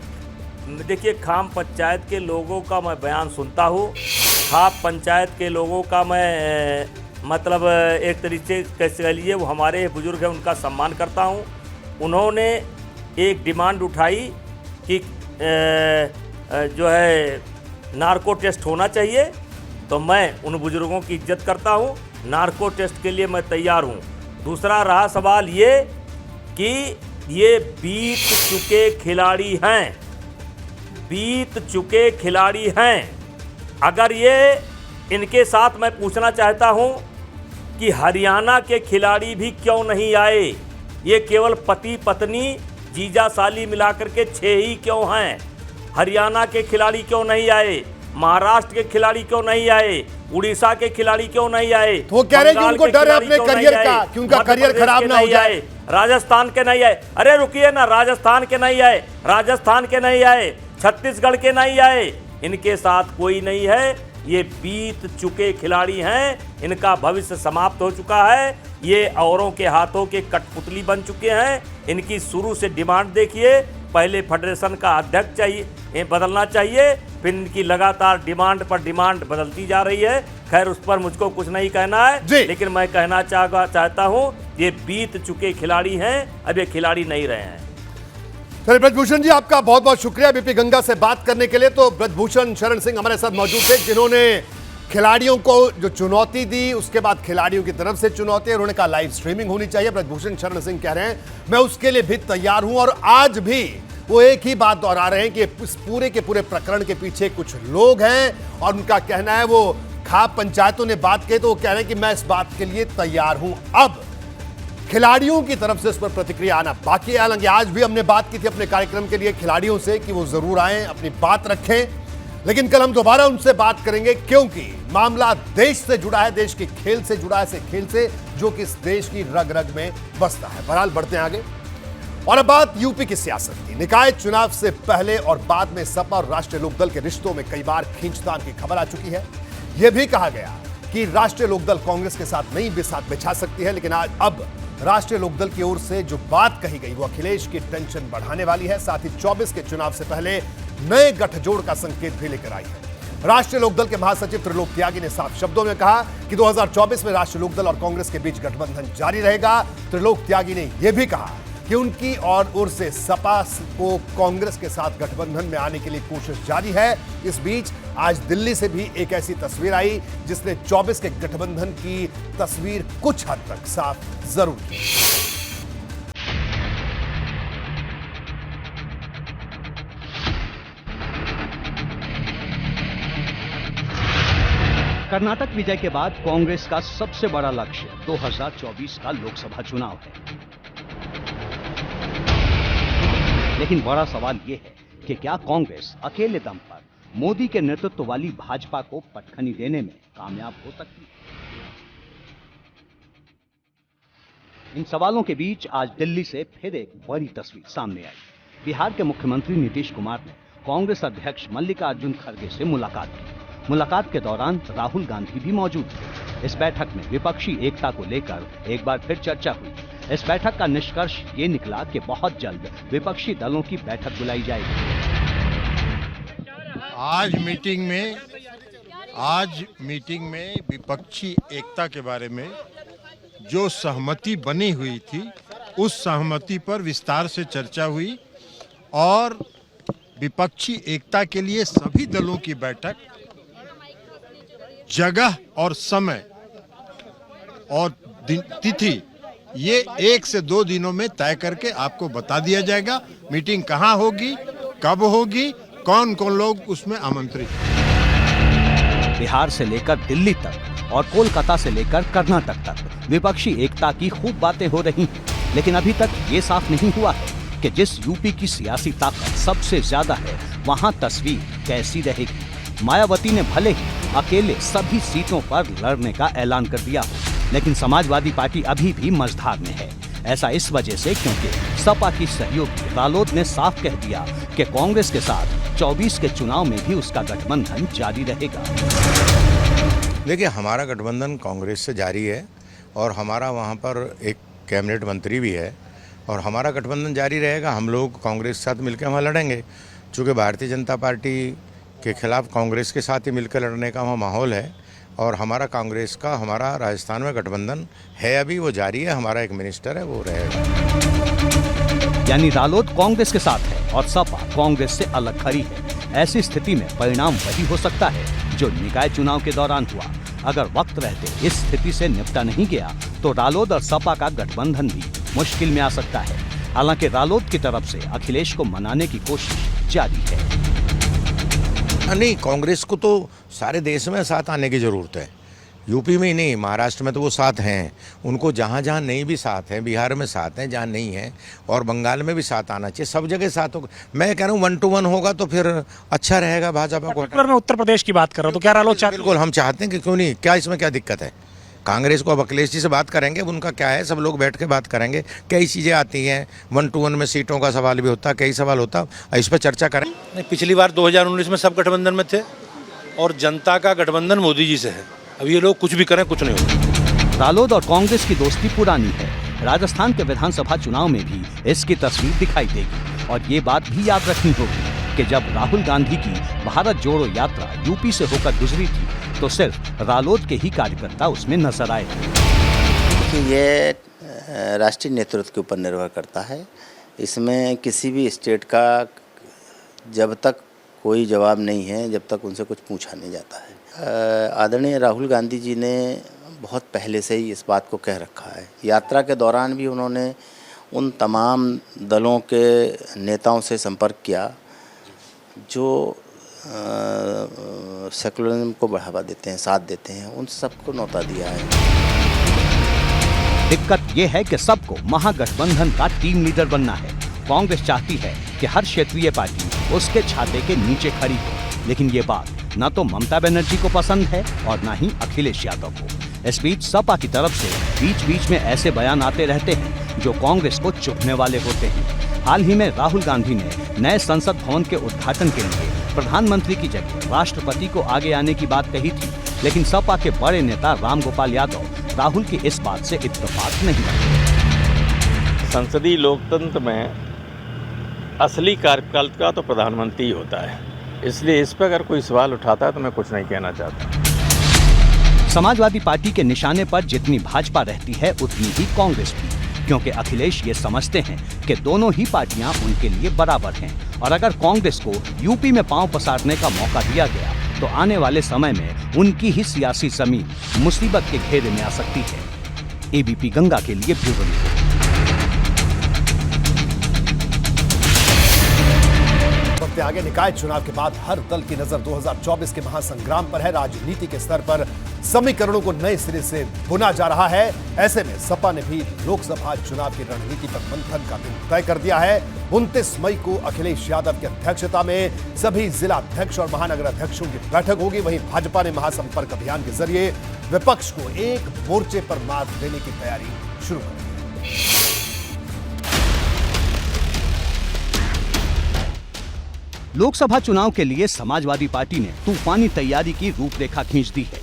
Speaker 3: देखिए, खाम पंचायत के लोगों का मैं बयान सुनता हूँ। खाप पंचायत के लोगों का मैं मतलब एक तरीके कैसे कह लीजिए, वो हमारे बुजुर्ग हैं, उनका सम्मान करता हूँ। उन्होंने एक डिमांड उठाई कि जो है नार्को टेस्ट होना चाहिए, तो मैं उन बुजुर्गों की इज्जत करता हूँ। नार्को टेस्ट के लिए मैं तैयार हूँ। दूसरा रहा सवाल ये कि ये बीत चुके खिलाड़ी हैं, बीत चुके खिलाड़ी हैं। अगर ये इनके साथ मैं पूछना चाहता हूँ कि हरियाणा के खिलाड़ी भी क्यों नहीं आए? ये केवल पति पत्नी जीजा साली मिलाकर के 6 ही क्यों हैं? हरियाणा के खिलाड़ी क्यों नहीं आए? महाराष्ट्र के खिलाड़ी क्यों नहीं आए? उड़ीसा के खिलाड़ी क्यों नहीं आए?
Speaker 1: तो वो कह रहे हैं कि उनको डर है अपने करियर का, कि उनका करियर खराब ना हो जाए।
Speaker 3: राजस्थान के नहीं आए। अरे रुकिए ना, राजस्थान के नहीं आए, राजस्थान के नहीं आए, छत्तीसगढ़ के नहीं आए। इनके साथ कोई नहीं है। ये बीत चुके खिलाड़ी हैं, इनका भविष्य समाप्त हो चुका है। ये औरों के हाथों के कठपुतली बन चुके हैं। इनकी शुरू से डिमांड देखिए, पहले फेडरेशन का अध्यक्ष चाहिए, बदलना चाहिए, फिर इनकी लगातार डिमांड पर डिमांड बदलती जा रही है। खैर, उस पर मुझको कुछ नहीं कहना है, लेकिन मैं कहना चाहता हूँ ये बीत चुके खिलाड़ी हैं, अब ये खिलाड़ी नहीं रहे हैं।
Speaker 1: चलिए ब्रजभूषण जी, आपका बहुत बहुत शुक्रिया बीपी गंगा से बात करने के लिए। तो ब्रजभूषण शरण सिंह हमारे साथ मौजूद थे, जिन्होंने खिलाड़ियों को जो चुनौती दी, उसके बाद खिलाड़ियों की तरफ से चुनौती, उन्होंने कहा लाइव स्ट्रीमिंग होनी चाहिए। ब्रजभूषण शरण सिंह कह रहे हैं मैं उसके लिए भी तैयार हूं, और आज भी वो एक ही बात दोहरा रहे हैं कि इस पूरे के पूरे प्रकरण के पीछे कुछ लोग हैं, और उनका कहना है वो खाप पंचायतों ने बात कही तो वो कह रहे हैं कि मैं इस बात के लिए तैयार हूं। अब खिलाड़ियों की तरफ से इस पर प्रतिक्रिया आना बाकी है। हालांकि आज भी हमने बात की थी अपने कार्यक्रम के लिए खिलाड़ियों से कि वो जरूर आए, अपनी बात रखें, लेकिन कल हम दोबारा उनसे बात करेंगे, क्योंकि मामला देश से जुड़ा है, देश के खेल से जुड़ा है, ऐसे खेल से जो कि इस देश की रग रग में बसता है। बहरहाल बढ़ते हैं आगे, और अब बात यूपी की सियासत की। निकाय चुनाव से पहले और बाद में सपा और राष्ट्रीय लोकदल के रिश्तों में कई बार खींचतान की खबर आ चुकी है। यह भी कहा गया कि राष्ट्रीय लोकदल कांग्रेस के साथ नहीं बिसात बिछा सकती है, लेकिन आज अब राष्ट्रीय लोकदल की ओर से जो बात कही गई वो अखिलेश की टेंशन बढ़ाने वाली है, साथ ही 24 के चुनाव से पहले नए गठजोड़ का संकेत भी लेकर आई है। राष्ट्रीय लोकदल के महासचिव त्रिलोक त्यागी ने साफ शब्दों में कहा कि 2024 में राष्ट्रीय लोकदल और कांग्रेस के बीच गठबंधन जारी रहेगा। त्रिलोक त्यागी ने यह भी कहा कि उनकी ओर से सपा को कांग्रेस के साथ गठबंधन में आने के लिए कोशिश जारी है। इस बीच आज दिल्ली से भी एक ऐसी तस्वीर आई जिसने 24 के गठबंधन की तस्वीर कुछ हद तक साफ जरूर की।
Speaker 2: कर्नाटक विजय के बाद कांग्रेस का सबसे बड़ा लक्ष्य 2024 का लोकसभा चुनाव है। लेकिन बड़ा सवाल यह है कि क्या कांग्रेस अकेले दम पर मोदी के नेतृत्व वाली भाजपा को पटखनी देने में कामयाब हो सकती है? इन सवालों के बीच आज दिल्ली से फिर एक बड़ी तस्वीर सामने आई। बिहार के मुख्यमंत्री नीतीश कुमार ने कांग्रेस अध्यक्ष मल्लिकार्जुन खड़गे से मुलाकात की। मुलाकात के दौरान राहुल गांधी भी मौजूद थे। इस बैठक में विपक्षी एकता को लेकर एक बार फिर चर्चा हुई। इस बैठक का निष्कर्ष ये निकला कि बहुत जल्द विपक्षी दलों की बैठक बुलाई जाएगी।
Speaker 8: आज मीटिंग में विपक्षी एकता के बारे में जो सहमति बनी हुई थी, उस सहमति पर विस्तार से चर्चा हुई, और विपक्षी एकता के लिए सभी दलों की बैठक, जगह और समय और तिथि, ये 1 से 2 दिनों में तय करके आपको बता दिया जाएगा। मीटिंग कहाँ होगी, कब होगी, कौन कौन लोग उसमें आमंत्रित।
Speaker 2: बिहार से लेकर दिल्ली तक और कोलकाता से लेकर कर्नाटक तक विपक्षी एकता की खूब बातें हो रही हैं, लेकिन अभी तक ये साफ नहीं हुआ है कि जिस यूपी की सियासी ताकत सबसे ज्यादा है, वहां तस्वीर कैसी रहेगी। मायावती ने भले ही अकेले सभी सीटों पर लड़ने का ऐलान कर दिया हो, लेकिन समाजवादी पार्टी अभी भी मझधार में है। ऐसा इस वजह से क्योंकि सपा की सहयोगी रालोद ने साफ कह दिया कि कांग्रेस के साथ 24 के चुनाव में भी उसका गठबंधन जारी रहेगा।
Speaker 9: देखिए, हमारा गठबंधन कांग्रेस से जारी है और हमारा वहाँ पर एक कैबिनेट मंत्री भी है, और हमारा गठबंधन जारी रहेगा। हम लोग कांग्रेस के साथ मिलकर वहाँ लड़ेंगे, चूँकि भारतीय जनता पार्टी के खिलाफ कांग्रेस के साथ ही मिलकर लड़ने का वहाँ माहौल है। और हमारा कांग्रेस का हमारा राजस्थान में गठबंधन है, अभी वो जारी है। हमारा एक मिनिस्टर है, वो रहेगा।
Speaker 2: यानी रालोद कांग्रेस के साथ है और सपा कांग्रेस से अलग खड़ी है। ऐसी स्थिति में परिणाम वही हो सकता है जो निकाय चुनाव के दौरान हुआ। अगर वक्त रहते इस स्थिति से निपटा नहीं गया तो रालोद और सपा का गठबंधन भी मुश्किल में आ सकता है। हालांकि रालोद की तरफ से अखिलेश को मनाने की कोशिश जारी है।
Speaker 9: नहीं, कांग्रेस को तो सारे देश में साथ आने की ज़रूरत है। यूपी में ही नहीं, महाराष्ट्र में तो वो साथ हैं। उनको जहाँ जहाँ नहीं भी साथ हैं, बिहार में साथ हैं जहाँ नहीं है, और बंगाल में भी साथ आना चाहिए। सब जगह साथ होगा। मैं कह रहा हूँ 1 to 1 होगा तो फिर अच्छा रहेगा भाजपा को।
Speaker 10: मैं उत्तर प्रदेश की बात कर रहा हूँ, तो क्या रालोद चाहते?
Speaker 9: बिल्कुल हम चाहते हैं कि क्यों नहीं, क्या इसमें क्या दिक्कत है। कांग्रेस को अब अखिलेश जी से बात करेंगे, उनका क्या है, सब लोग बैठ के बात करेंगे। कई चीज़ें आती हैं, 1 to 1 में सीटों का सवाल भी होता है, कई सवाल होता है, इस पर चर्चा करें।
Speaker 11: नहीं, पिछली बार 2019 में सब गठबंधन में थे और जनता का गठबंधन मोदी जी से है। अब ये लोग कुछ भी करें, कुछ नहीं होगा।
Speaker 2: रालोद और कांग्रेस की दोस्ती पुरानी है। राजस्थान के विधानसभा चुनाव में भी इसकी तस्वीर दिखाई देगी। और ये बात भी याद रखनी होगी कि जब राहुल गांधी की भारत जोड़ो यात्रा यूपी से होकर गुजरी थी तो सिर्फ रालोद के ही कार्यकर्ता उसमें नजर आए थे।
Speaker 12: ये राष्ट्रीय नेतृत्व के ऊपर निर्भर करता है। इसमें किसी भी स्टेट का जब तक कोई जवाब नहीं है, जब तक उनसे कुछ पूछा नहीं जाता है। आदरणीय राहुल गांधी जी ने बहुत पहले से ही इस बात को कह रखा है। यात्रा के दौरान भी उन्होंने उन तमाम दलों के नेताओं से संपर्क किया जो सेकुलरिज्म को बढ़ावा देते हैं, साथ देते हैं, उन सबको न्योता दिया है।
Speaker 2: दिक्कत ये है कि सबको महागठबंधन का टीम लीडर बनना है। कांग्रेस चाहती है कि हर क्षेत्रीय पार्टी उसके छाते के नीचे खड़ी हो, लेकिन ये बात न तो ममता बनर्जी को पसंद है और न ही अखिलेश यादव को। इस बीच सपा की तरफ से बीच बीच में ऐसे बयान आते रहते हैं जो कांग्रेस को चुभने वाले होते हैं। हाल ही में राहुल गांधी ने नए संसद भवन के उद्घाटन के लिए प्रधानमंत्री की जगह राष्ट्रपति को आगे आने की बात कही थी, लेकिन सपा के बड़े नेता रामगोपाल यादव राहुल की इस बात से इत्तेफाक नहीं रखते।
Speaker 3: संसदीय लोकतंत्र में असली कार्यपालिका तो प्रधानमंत्री ही होता है, इसलिए इस पर अगर कोई सवाल उठाता है तो मैं कुछ नहीं कहना चाहता।
Speaker 2: समाजवादी पार्टी के निशाने पर जितनी भाजपा रहती है उतनी ही कांग्रेस भी, क्योंकि अखिलेश ये समझते हैं कि दोनों ही पार्टियां उनके लिए बराबर हैं और अगर कांग्रेस को यूपी में पांव पसारने का मौका दिया गया तो आने वाले समय में उनकी ही सियासी जमीन मुसीबत के घेरे में आ सकती है। एबीपी गंगा के लिए ब्यूरो रिपोर्ट।
Speaker 1: आगे निकाय चुनाव के बाद हर दल की नजर 2024 के महासंग्राम पर है। राजनीति के स्तर पर समीकरणों को नए सिरे से बुना जा रहा है। ऐसे में सपा ने भी लोकसभा चुनाव की रणनीति पर मंथन का दिन तय कर दिया है। 29 मई को अखिलेश यादव की अध्यक्षता में सभी जिला अध्यक्ष और महानगर अध्यक्षों की बैठक होगी। वहीं भाजपा ने महासंपर्क अभियान के जरिए विपक्ष को एक मोर्चे पर मात देने की तैयारी शुरू कर दी है।
Speaker 2: लोकसभा चुनाव के लिए समाजवादी पार्टी ने तूफानी तैयारी की रूपरेखा खींच दी है।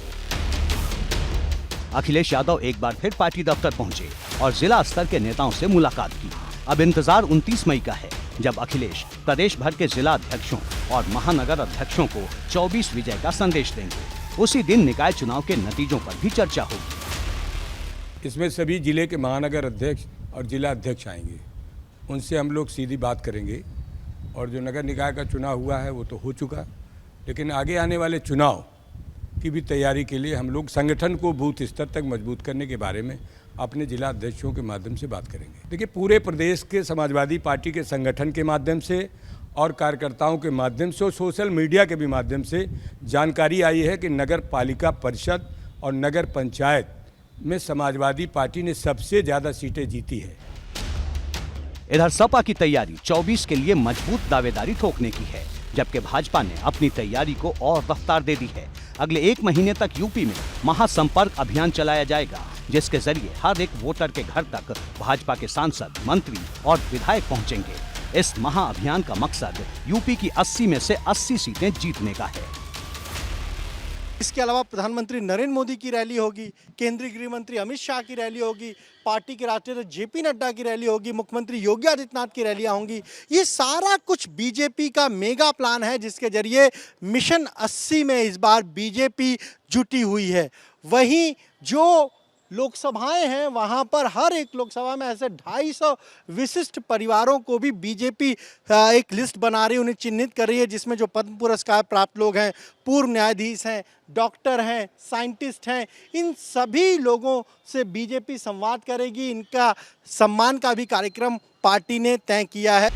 Speaker 2: अखिलेश यादव एक बार फिर पार्टी दफ्तर पहुंचे और जिला स्तर के नेताओं से मुलाकात की। अब इंतजार 29 मई का है, जब अखिलेश प्रदेश भर के जिला अध्यक्षों और महानगर अध्यक्षों को 24 विजय का संदेश देंगे। उसी दिन निकाय चुनाव के नतीजों पर भी चर्चा होगी।
Speaker 13: इसमें सभी जिले के महानगर अध्यक्ष और जिला अध्यक्ष आएंगे, उनसे हम लोग सीधी बात करेंगे। और जो नगर निकाय का चुनाव हुआ है वो तो हो चुका, लेकिन आगे आने वाले चुनाव की भी तैयारी के लिए हम लोग संगठन को बूथ स्तर तक मजबूत करने के बारे में अपने जिला अध्यक्षों के माध्यम से बात करेंगे। देखिए, पूरे प्रदेश के समाजवादी पार्टी के संगठन के माध्यम से और कार्यकर्ताओं के माध्यम से और सोशल मीडिया के भी माध्यम से जानकारी आई है कि नगर पालिका परिषद और नगर पंचायत में समाजवादी पार्टी ने सबसे ज़्यादा सीटें जीती है।
Speaker 2: इधर सपा की तैयारी 24 के लिए मजबूत दावेदारी ठोकने की है, जबकि भाजपा ने अपनी तैयारी को और रफ्तार दे दी है। अगले 1 महीने तक यूपी में महासंपर्क अभियान चलाया जाएगा, जिसके जरिए हर एक वोटर के घर तक भाजपा के सांसद, मंत्री और विधायक पहुंचेंगे। इस महाअभियान का मकसद यूपी की 80 में से 80 सीटें जीतने का है।
Speaker 14: इसके अलावा प्रधानमंत्री नरेंद्र मोदी की रैली होगी, केंद्रीय गृह मंत्री अमित शाह की रैली होगी, पार्टी के राष्ट्रीय अध्यक्ष जेपी नड्डा की रैली होगी, मुख्यमंत्री योगी आदित्यनाथ की रैलियां होंगी। ये सारा कुछ बीजेपी का मेगा प्लान है जिसके जरिए मिशन 80 में इस बार बीजेपी जुटी हुई है। वहीं जो लोकसभाएं हैं वहां पर हर एक लोकसभा में ऐसे 250 विशिष्ट परिवारों को भी बीजेपी एक लिस्ट बना रही है, उन्हें चिन्हित कर रही है, जिसमें जो पद्म पुरस्कार प्राप्त लोग हैं, पूर्व न्यायाधीश हैं, डॉक्टर हैं, साइंटिस्ट हैं, इन सभी लोगों से बीजेपी संवाद करेगी। इनका सम्मान का भी कार्यक्रम पार्टी ने तय किया है।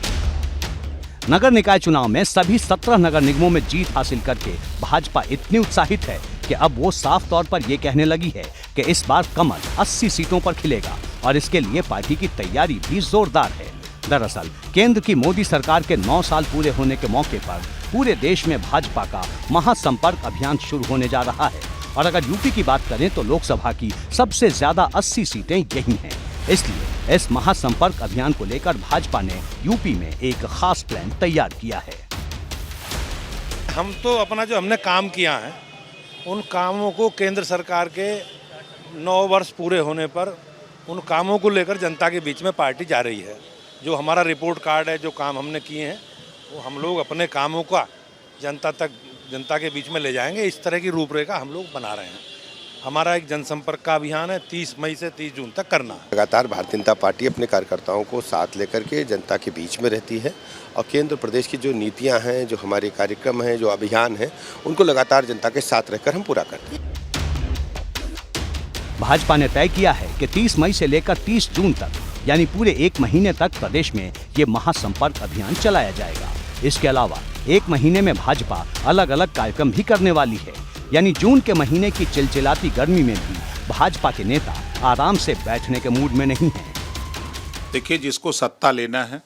Speaker 2: नगर निकाय चुनाव में सभी 17 नगर निगमों में जीत हासिल करके भाजपा इतनी उत्साहित है कि अब वो साफ तौर पर ये कहने लगी है कि इस बार कमल 80 सीटों पर खिलेगा और इसके लिए पार्टी की तैयारी भी जोरदार है। दरअसल केंद्र की मोदी सरकार के 9 साल पूरे होने के मौके पर पूरे देश में भाजपा का महासंपर्क अभियान शुरू होने जा रहा है और अगर यूपी की बात करें तो लोकसभा की सबसे ज्यादा 80 सीटें यही हैं। इसलिए इस महासंपर्क अभियान को लेकर भाजपा ने यूपी में एक खास प्लान तैयार किया है।
Speaker 11: हम तो अपना जो हमने काम किया है उन कामों को केंद्र सरकार के 9 वर्ष पूरे होने पर उन कामों को लेकर जनता के बीच में पार्टी जा रही है। जो हमारा रिपोर्ट कार्ड है, जो काम हमने किए हैं, वो हम लोग अपने कामों का जनता के बीच में ले जाएंगे। इस तरह की रूपरेखा हम लोग बना रहे हैं। हमारा एक जनसंपर्क का अभियान है, 30 मई से 30 जून तक करना है।
Speaker 15: लगातार भारतीय जनता पार्टी अपने कार्यकर्ताओं को साथ लेकर के जनता के बीच में रहती है और केंद्र प्रदेश की जो नीतियां हैं, जो हमारे कार्यक्रम हैं, जो अभियान हैं, उनको लगातार जनता के साथ रहकर हम पूरा करते हैं।
Speaker 2: भाजपा ने तय किया है कि 30 मई से लेकर 30 जून तक यानी पूरे 1 महीने तक प्रदेश में ये महासंपर्क अभियान चलाया जाएगा। इसके अलावा 1 महीने में भाजपा अलग अलग कार्यक्रम भी करने वाली है, यानी जून के महीने की चिलचिलाती गर्मी में भी भाजपा के नेता आराम से बैठने के मूड में नहीं हैं।
Speaker 16: देखिए, जिसको सत्ता लेना है,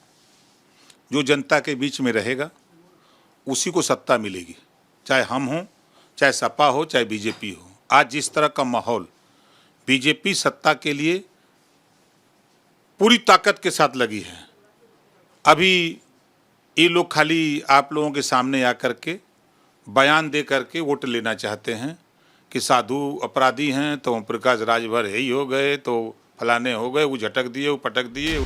Speaker 16: जो जनता के बीच में रहेगा, उसी को सत्ता मिलेगी, चाहे हम हों, चाहे सपा हो, चाहे बीजेपी हो। आज जिस तरह का माहौल, बीजेपी सत्ता के लिए पूरी ताकत के साथ लगी है। अभी ये लोग खाली आप लोगों के सामने आकर के बयान दे करके वोट लेना चाहते हैं कि साधु अपराधी हैं तो ओम प्रकाश राजभर यही हो गए, तो फलाने हो गए, वो झटक दिए, वो पटक दिए।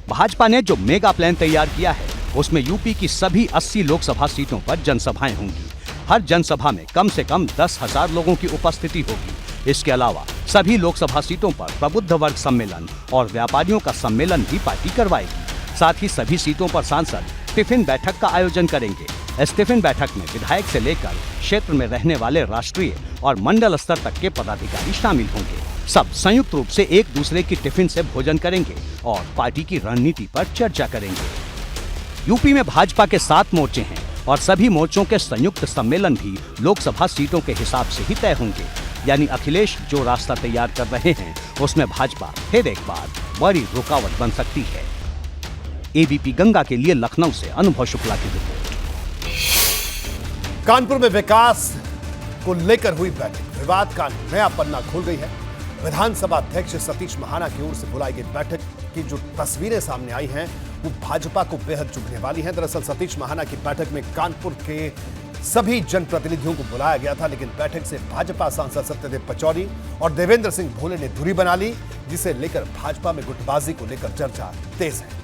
Speaker 2: भाजपा ने जो मेगा प्लान तैयार किया है उसमें यूपी की सभी 80 लोकसभा सीटों पर जनसभाएं होंगी। हर जनसभा में कम से कम 10,000 लोगों की उपस्थिति होगी। इसके अलावा सभी लोकसभा सीटों पर प्रबुद्ध वर्ग सम्मेलन और व्यापारियों का सम्मेलन भी पार्टी करवाएगी। साथ ही सभी सीटों पर सांसद टिफिन बैठक का आयोजन करेंगे। इस टिफिन बैठक में विधायक से लेकर क्षेत्र में रहने वाले राष्ट्रीय और मंडल स्तर तक के पदाधिकारी शामिल होंगे। सब संयुक्त रूप से एक दूसरे की टिफिन से भोजन करेंगे और पार्टी की रणनीति पर चर्चा करेंगे। यूपी में भाजपा के 7 मोर्चे हैं और सभी मोर्चों के संयुक्त सम्मेलन भी लोकसभा सीटों के हिसाब से ही तय होंगे। यानी अखिलेश जो रास्ता तैयार कर रहे हैं उसमें भाजपा फिर एक बार बड़ी रुकावट बन सकती है। एबीपी गंगा के लिए लखनऊ से अनुभव शुक्ला की रिपोर्ट।
Speaker 1: कानपुर में विकास को लेकर हुई बैठक, विवाद का नया पन्ना खोल गई है। विधानसभा अध्यक्ष सतीश महाना की ओर से बुलाई गई बैठक की जो तस्वीरें सामने आई हैं वो भाजपा को बेहद चुभने वाली हैं। दरअसल सतीश महाना की बैठक में कानपुर के सभी जनप्रतिनिधियों को बुलाया गया था, लेकिन बैठक से भाजपा सांसद सत्यदेव पचौरी और देवेंद्र सिंह भोले ने दूरी बना ली, जिसे लेकर भाजपा में गुटबाजी को लेकर चर्चा तेज है।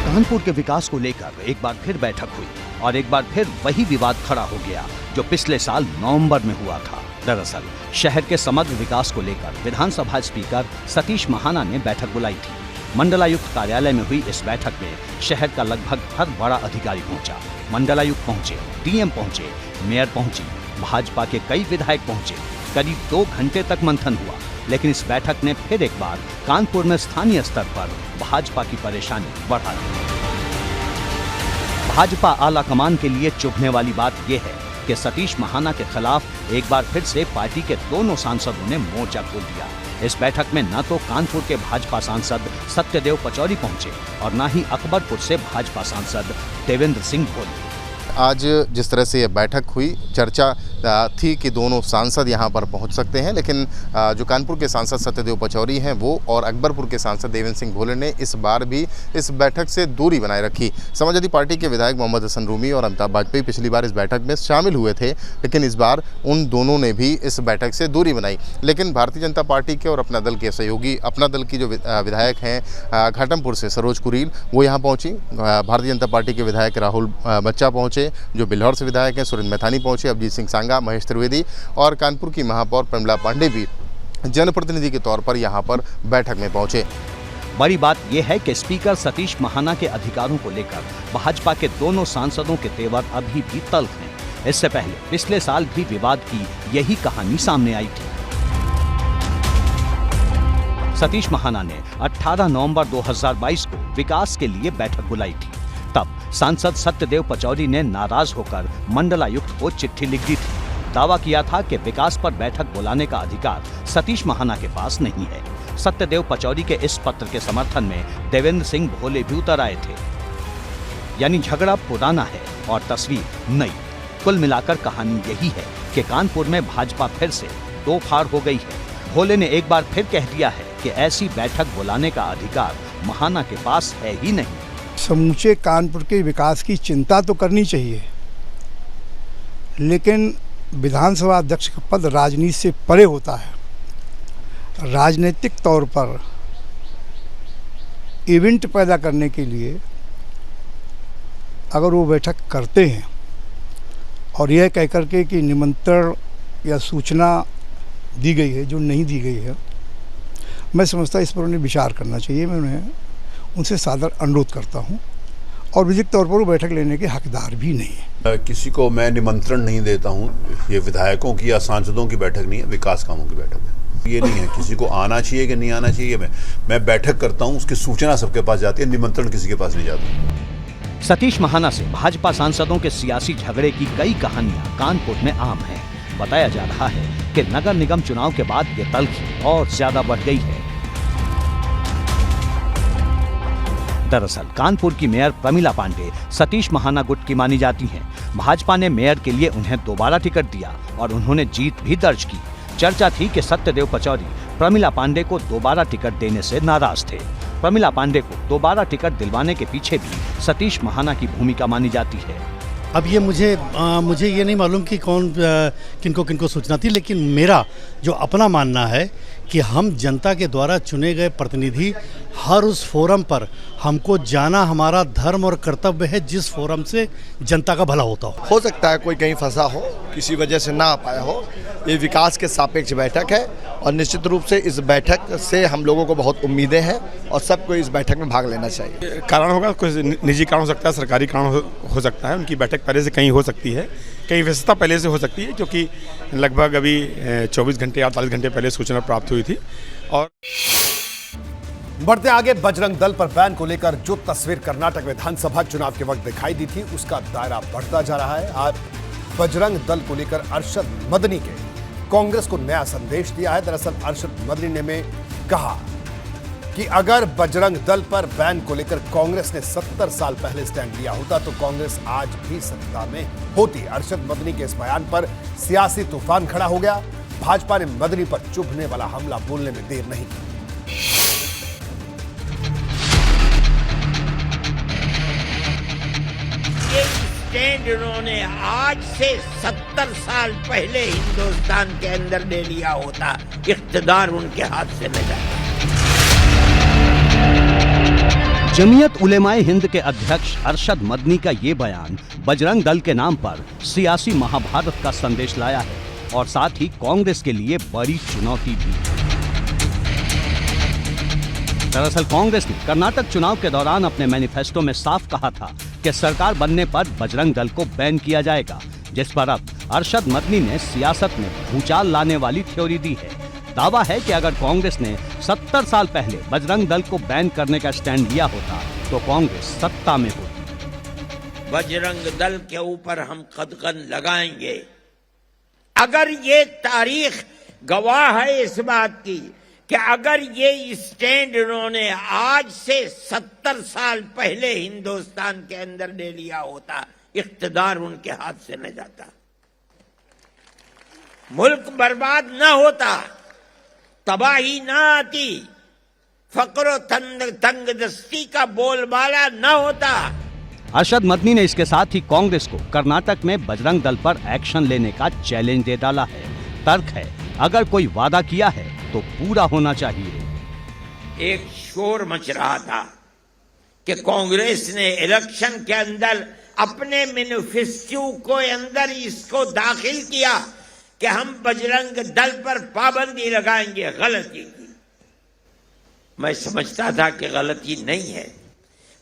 Speaker 2: कानपुर के विकास को लेकर एक बार फिर बैठक हुई और एक बार फिर वही विवाद खड़ा हो गया जो पिछले साल नवंबर में हुआ था। दरअसल शहर के समग्र विकास को लेकर विधानसभा स्पीकर सतीश महाना ने बैठक बुलाई थी। मंडलायुक्त कार्यालय में हुई इस बैठक में शहर का लगभग हर बड़ा अधिकारी पहुंचा। मंडलायुक्त पहुंचे, डीएम पहुंचे, मेयर पहुंची, भाजपा के कई विधायक पहुंचे। करीब 2 घंटे तक मंथन हुआ, लेकिन इस बैठक ने फिर एक बार कानपुर में स्थानीय स्तर पर भाजपा की परेशानी बढ़ा दी। भाजपा आला कमान के लिए चुभने वाली बात यह है कि सतीश महाना के खिलाफ एक बार फिर से पार्टी के दोनों सांसदों ने मोर्चा खोल दिया। इस बैठक में न तो कानपुर के भाजपा सांसद सत्यदेव पचौरी पहुंचे और न ही अकबरपुर से भाजपा सांसद देवेंद्र सिंह भोले।
Speaker 17: आज जिस तरह से ये बैठक हुई, चर्चा थी कि दोनों सांसद यहाँ पर पहुँच सकते हैं, लेकिन जो कानपुर के सांसद सत्यदेव पचौरी हैं वो और अकबरपुर के सांसद देवेंद्र सिंह भोले ने इस बार भी इस बैठक से दूरी बनाए रखी। समाजवादी पार्टी के विधायक मोहम्मद हसन रूमी और अमिताभ वाजपेयी पिछली बार इस बैठक में शामिल हुए थे, लेकिन इस बार उन दोनों ने भी इस बैठक से दूरी बनाई। लेकिन भारतीय जनता पार्टी के और अपना दल के सहयोगी, अपना दल की जो विधायक हैं घाटमपुर से सरोज कुरील, वो यहाँ पहुँची। भारतीय जनता पार्टी के विधायक राहुल बच्चा पहुँचे, जो बिल्हौर से विधायक हैं सुरेंद्र मैथानी पहुँचे, अभिजीत सिंह सांगा, महेश त्रिवेदी और कानपुर की महापौर प्रमिला पांडे भी जनप्रतिनिधि के तौर पर यहाँ पर बैठक में पहुँचे।
Speaker 2: बड़ी बात यह है कि स्पीकर सतीश महाना के अधिकारों को लेकर भाजपा के दोनों सांसदों के तेवर अभी भी तल्ख हैं। इससे पहले पिछले साल भी विवाद की यही कहानी सामने आई थी। सतीश महाना ने 18 नवंबर 2022 को विकास के लिए बैठक बुलाई थी। तब सांसद सत्यदेव पचौरी ने नाराज होकर मंडलायुक्त को चिट्ठी लिख दी थी। दावा किया था कि विकास पर बैठक बुलाने का अधिकार सतीश महाना के पास नहीं है। सत्यदेव पचौरी के इस पत्र के समर्थन में देवेंद्र सिंह भोले भी उतर आए थे। यानी झगड़ा पुराना है और तस्वीर नई। कुल मिलाकर कहानी यही है कि कानपुर में भाजपा फिर से दो फाड़ हो गई है। भोले ने एक बार फिर कह दिया है कि ऐसी बैठक बुलाने का अधिकार महाना के पास है ही नहीं।
Speaker 18: समूचे कानपुर के विकास की चिंता तो करनी चाहिए, लेकिन विधानसभा अध्यक्ष का पद राजनीति से परे होता है। राजनीतिक तौर पर इवेंट पैदा करने के लिए अगर वो बैठक करते हैं और यह कह कर के कि निमंत्रण या सूचना दी गई है जो नहीं दी गई है, मैं समझता इस पर उन्हें विचार करना चाहिए। मैं उन्हें उनसे सादर अनुरोध करता हूं और विधिक तौर पर वो बैठक लेने के हकदार भी नहीं है।
Speaker 19: किसी को मैं निमंत्रण नहीं देता हूं। ये विधायकों की या सांसदों की बैठक नहीं है, विकास कामों की बैठक है। ये नहीं है किसी को आना चाहिए कि नहीं आना चाहिए। मैं बैठक करता हूं, उसकी सूचना सबके पास जाती है, निमंत्रण किसी के पास नहीं जाता।
Speaker 2: सतीश महाना से भाजपा सांसदों के सियासी झगड़े की कई कहानियां कानपुर में आम हैं। बताया जा रहा है कि नगर निगम चुनाव के बाद ये तल्खी और ज्यादा बढ़ गई है। दरअसल कानपुर की मेयर प्रमिला पांडे सतीश महाना गुट की मानी जाती हैं। भाजपा ने मेयर के लिए उन्हें दोबारा टिकट दिया और उन्होंने जीत भी दर्ज की। चर्चा थी कि सत्यदेव पचौरी प्रमिला पांडे को दोबारा टिकट देने से नाराज थे। प्रमिला पांडे को दोबारा टिकट दिलवाने के पीछे भी सतीश महाना की भूमिका मानी जाती है।
Speaker 14: अब ये मुझे ये नहीं मालूम कि कौन किनको सूचना थी, लेकिन मेरा जो अपना मानना है कि हम जनता के द्वारा चुने गए प्रतिनिधि हर उस फोरम पर हमको जाना हमारा धर्म और कर्तव्य है जिस फोरम से जनता का भला होता
Speaker 20: हो सकता है कोई कहीं फंसा हो, किसी वजह से ना आ पाया हो। ये विकास के सापेक्ष बैठक है और निश्चित रूप से इस बैठक से हम लोगों को बहुत उम्मीदें हैं और सबको इस बैठक में भाग लेना चाहिए।
Speaker 11: कारण होगा, कोई निजी कारण हो सकता है, सरकारी कारण हो सकता है। उनकी बैठक पहले से कहीं हो सकती है, कहीं व्यवस्था पहले से हो सकती है, क्योंकि लगभग अभी 24 घंटे 48 घंटे पहले सूचना प्राप्त हुई थी। और
Speaker 1: बढ़ते आगे, बजरंग दल पर बैन को लेकर जो तस्वीर कर्नाटक विधानसभा चुनाव के वक्त दिखाई दी थी उसका दायरा बढ़ता जा रहा है। आज बजरंग दल को लेकर अरशद मदनी के कांग्रेस को नया संदेश दिया है। दरअसल अरशद मदनी ने कहा कि अगर बजरंग दल पर बैन को लेकर कांग्रेस ने 70 साल पहले स्टैंड लिया होता तो कांग्रेस आज भी सत्ता में होती। अरशद मदनी के इस बयान पर सियासी तूफान खड़ा हो गया। भाजपा ने मदनी पर चुभने वाला हमला बोलने में देर नहीं की।
Speaker 21: ये स्टैंड उन्होंने आज से 70 साल पहले हिंदुस्तान के अंदर ले लिया होता, इख्तिदार उनके हाथ से न जाता।
Speaker 2: जमीयत उलेमाए हिंद के अध्यक्ष अरशद मदनी का ये बयान बजरंग दल के नाम पर सियासी महाभारत का संदेश लाया है और साथ ही कांग्रेस के लिए बड़ी चुनौती भी। दरअसल कांग्रेस ने कर्नाटक चुनाव के दौरान अपने मैनिफेस्टो में साफ कहा था कि सरकार बनने पर बजरंग दल को बैन किया जाएगा, जिस पर अब अरशद मदनी ने सियासत में भूचाल लाने वाली थ्योरी दी है। दावा है कि अगर कांग्रेस ने 70 साल पहले बजरंग दल को बैन करने का स्टैंड लिया होता तो कांग्रेस सत्ता में होती।
Speaker 21: बजरंग दल के ऊपर हम कदम लगाएंगे। अगर ये तारीख गवाह है इस बात की कि अगर ये स्टैंड उन्होंने आज से 70 साल पहले हिंदुस्तान के अंदर ले लिया होता, इख्तिदार उनके हाथ से न जाता, मुल्क बर्बाद न होता, तबाही न आती, फक्र तंगदस्ती का बोलबाला न होता।
Speaker 2: अरशद मदनी ने इसके साथ ही कांग्रेस को कर्नाटक में बजरंग दल पर एक्शन लेने का चैलेंज दे डाला है। तर्क है, अगर कोई वादा किया है तो पूरा होना चाहिए।
Speaker 21: एक शोर मच रहा था कि कांग्रेस ने इलेक्शन के अंदर अपने मैनिफेस्टो को अंदर इसको दाखिल किया कि हम बजरंग दल पर पाबंदी लगाएंगे। गलती की। मैं समझता था कि गलती नहीं है,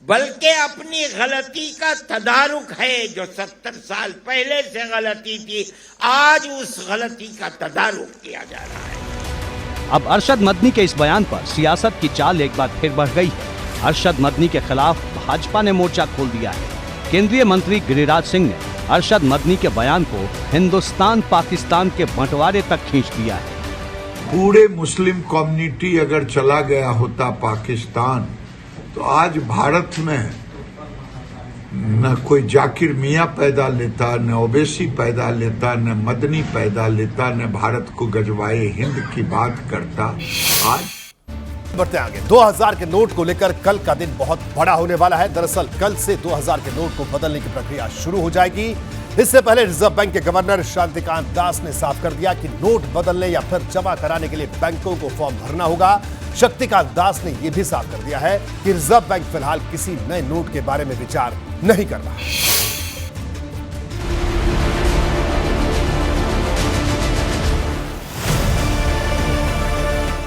Speaker 21: बल्कि अपनी गलती का तदारुक है। जो 70 साल पहले से गलती थी, आज उस गलती का तदारुक किया जा रहा है।
Speaker 2: अब अरशद मदनी के इस बयान पर सियासत की चाल एक बार फिर बढ़ गई है। अरशद मदनी के खिलाफ भाजपा ने मोर्चा खोल दिया है। केंद्रीय मंत्री गिरिराज सिंह ने अरशद मदनी के बयान को हिंदुस्तान पाकिस्तान के बंटवारे तक खींच दिया है।
Speaker 5: पूरे मुस्लिम कम्युनिटी अगर चला गया होता पाकिस्तान, तो आज भारत में न कोई जाकिर मियाँ पैदा लेता, न ओवैसी पैदा लेता, न मदनी पैदा लेता, न भारत को गजवाए हिंद की बात करता। आज
Speaker 1: बढ़ते आगे, 2000 के नोट को लेकर कल का दिन बहुत बड़ा होने वाला है। दरअसल कल से 2000 के नोट को बदलने की प्रक्रिया शुरू हो जाएगी। इससे पहले रिजर्व बैंक के गवर्नर शक्तिकांत दास ने साफ कर दिया कि नोट बदलने या फिर जमा कराने के लिए बैंकों को फॉर्म भरना होगा। शक्तिकांत दास ने यह भी साफ कर दिया है कि रिजर्व बैंक फिलहाल किसी नए नोट के बारे में विचार नहीं कर रहा।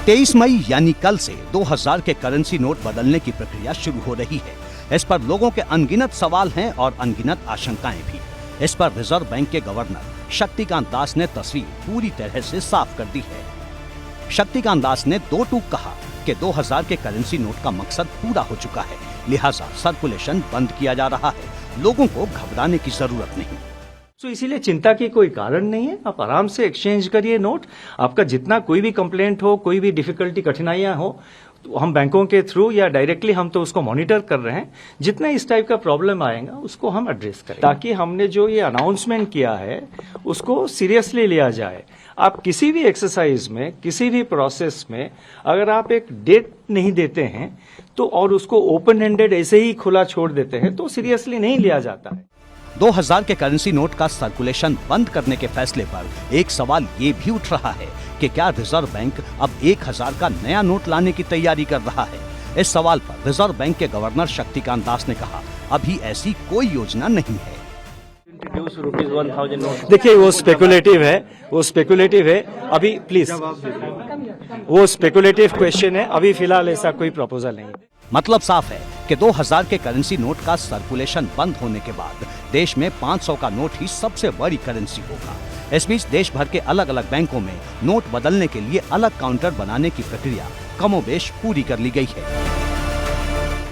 Speaker 2: 23 मई यानी कल से 2000 के करेंसी नोट बदलने की प्रक्रिया शुरू हो रही है। इस पर लोगों के अनगिनत सवाल हैं और अनगिनत आशंकाएं भी। इस पर रिजर्व बैंक के गवर्नर शक्तिकांत दास ने तस्वीर पूरी तरह से साफ कर दी है। शक्तिकांत दास ने दो टूक कहा कि 2000 के करेंसी नोट का मकसद पूरा हो चुका है, लिहाजा सर्कुलेशन बंद किया जा रहा है। लोगों को घबराने की जरूरत नहीं।
Speaker 22: तो इसीलिए चिंता की कोई कारण नहीं है। आप आराम से एक्सचेंज करिए नोट। आपका जितना कोई भी कंप्लेंट हो, कोई भी डिफिकल्टी, कठिनाइयां हो, तो हम बैंकों के थ्रू या डायरेक्टली हम तो उसको मॉनिटर कर रहे हैं। जितना इस टाइप का प्रॉब्लम आएगा उसको हम एड्रेस करें, ताकि हमने जो ये अनाउंसमेंट किया है उसको सीरियसली लिया जाए। आप किसी भी एक्सरसाइज में, किसी भी प्रोसेस में अगर आप एक डेट नहीं देते हैं तो और उसको ओपन एंडेड ऐसे ही खुला छोड़ देते हैं तो सीरियसली नहीं लिया जाता है।
Speaker 2: 2000 के करेंसी नोट का सर्कुलेशन बंद करने के फैसले पर एक सवाल ये भी उठ रहा है कि क्या रिजर्व बैंक अब 1000 का नया नोट लाने की तैयारी कर रहा है। इस सवाल पर रिजर्व बैंक के गवर्नर शक्तिकांत दास ने कहा, अभी ऐसी कोई योजना नहीं है।
Speaker 22: देखिए वो स्पेकुलेटिव है, अभी प्लीज वो स्पेकुलेटिव क्वेश्चन है, अभी फिलहाल ऐसा कोई प्रपोजल नहीं है।
Speaker 2: मतलब साफ है कि 2000 के करेंसी नोट का सर्कुलेशन बंद होने के बाद देश में 500 का नोट ही सबसे बड़ी करेंसी होगा। इस बीच देश भर के अलग अलग बैंकों में नोट बदलने के लिए अलग काउंटर बनाने की प्रक्रिया कमोबेश पूरी कर ली गई है।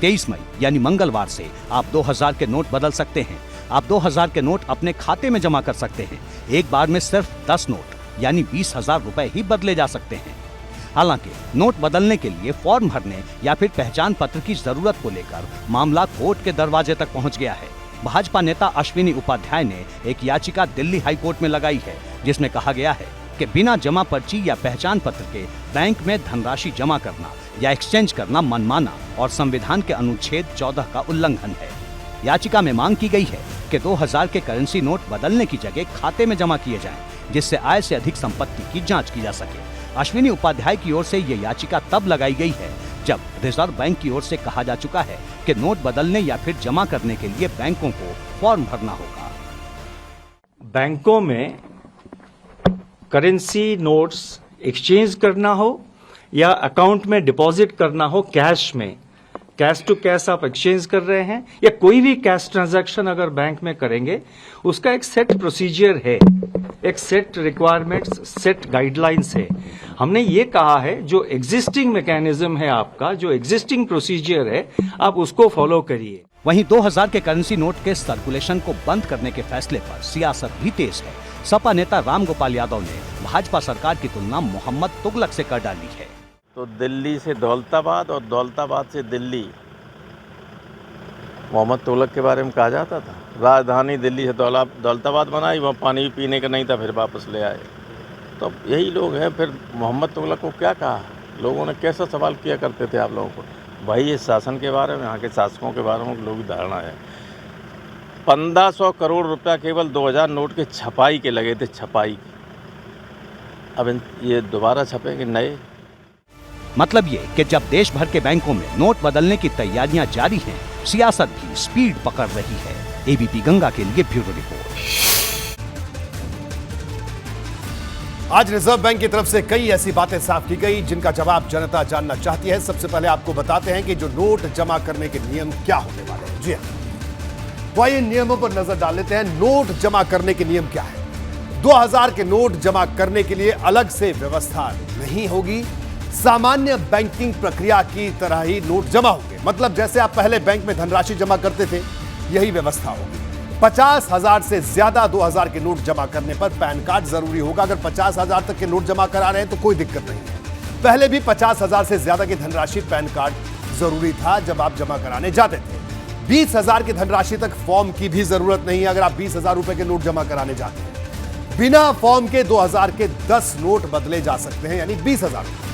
Speaker 2: 23 मई यानी मंगलवार से आप 2000 के नोट बदल सकते हैं। आप 2000 के नोट अपने खाते में जमा कर सकते हैं। एक बार में सिर्फ 10 नोट यानी 20,000 रुपए ही बदले जा सकते हैं। हालांकि नोट बदलने के लिए फॉर्म भरने या फिर पहचान पत्र की जरूरत को लेकर मामला कोर्ट के दरवाजे तक पहुंच गया है। भाजपा नेता अश्विनी उपाध्याय ने एक याचिका दिल्ली हाई कोर्ट में लगाई है, जिसमें कहा गया है कि बिना जमा पर्ची या पहचान पत्र के बैंक में धनराशि जमा करना या एक्सचेंज करना मनमाना और संविधान के अनुच्छेद 14 का उल्लंघन है। याचिका में मांग की गई है कि 2000 के करेंसी नोट बदलने की जगह खाते में जमा किए जाएं, जिससे आय से अधिक संपत्ति की जांच की जा सके। अश्विनी उपाध्याय की ओर से ये याचिका तब लगाई गई है जब रिजर्व बैंक की ओर से कहा जा चुका है कि नोट बदलने या फिर जमा करने के लिए बैंकों को फॉर्म भरना होगा।
Speaker 22: बैंकों में करेंसी नोट्स एक्सचेंज करना हो या अकाउंट में डिपॉजिट करना हो कैश में, कैश टू कैश आप एक्सचेंज कर रहे हैं या कोई भी कैश ट्रांजैक्शन अगर बैंक में करेंगे, उसका एक सेट प्रोसीजर है, एक सेट रिक्वायरमेंट्स, सेट गाइडलाइंस है। हमने ये कहा है जो एग्जिस्टिंग मैकेनिज्म है आपका, जो एग्जिस्टिंग प्रोसीजर है, आप उसको फॉलो करिए।
Speaker 2: वहीं 2000 के करेंसी नोट के सर्कुलेशन को बंद करने के फैसले पर सियासत भी तेज है। सपा नेता राम गोपाल यादव ने भाजपा सरकार की तुलना मोहम्मद तुगलक से कर डाली है।
Speaker 23: तो दिल्ली से दौलताबाद और दौलताबाद से दिल्ली
Speaker 4: मोहम्मद तुगलक के बारे में कहा जाता था। राजधानी दिल्ली से दौलताबाद बनाई, वहाँ पानी भी पीने का नहीं था, फिर वापस ले आए। तो यही लोग हैं। फिर मोहम्मद तुगलक को क्या कहा, लोगों ने कैसा सवाल किया करते थे आप लोगों को? वही इस शासन के बारे में, यहाँ के शासकों के बारे में लोगों की धारणा है। 1500 करोड़ रुपया केवल 2000 नोट के छपाई के लगे थे, छपाई। अब ये दोबारा छपेंगे नए।
Speaker 2: मतलब ये कि जब देश भर के बैंकों में नोट बदलने की तैयारियां जारी हैं, सियासत भी स्पीड पकड़ रही है। एबीपी गंगा के लिए ब्यूरो रिपोर्ट।
Speaker 1: आज रिजर्व बैंक की तरफ से कई ऐसी बातें साफ की गई जिनका जवाब जनता जानना चाहती है। सबसे पहले आपको बताते हैं कि जो नोट जमा करने के नियम क्या होने वाले हैं। जी हां, तो आइए नियमों पर नजर डाल लेते हैं। नोट जमा करने के नियम क्या है? 2000 के नोट जमा करने के लिए अलग से व्यवस्था नहीं होगी। सामान्य बैंकिंग प्रक्रिया की तरह ही नोट जमा होंगे। मतलब जैसे आप पहले बैंक में धनराशि जमा करते थे, यही व्यवस्था होगी। 50,000 से ज्यादा 2000 के नोट जमा करने पर पैन कार्ड जरूरी होगा। अगर 50,000 तक के नोट जमा करा रहे हैं तो कोई दिक्कत नहीं है। पहले भी 50,000 से ज्यादा की धनराशि पैन कार्ड जरूरी था जब आप जमा कराने जाते थे। 20,000 की धनराशि तक फॉर्म की भी जरूरत नहीं है अगर आप 20,000 रुपए के नोट जमा कराने जाते हैं। बिना फॉर्म के 2000 के 10 नोट बदले जा सकते हैं, यानी 20,000 रुपए।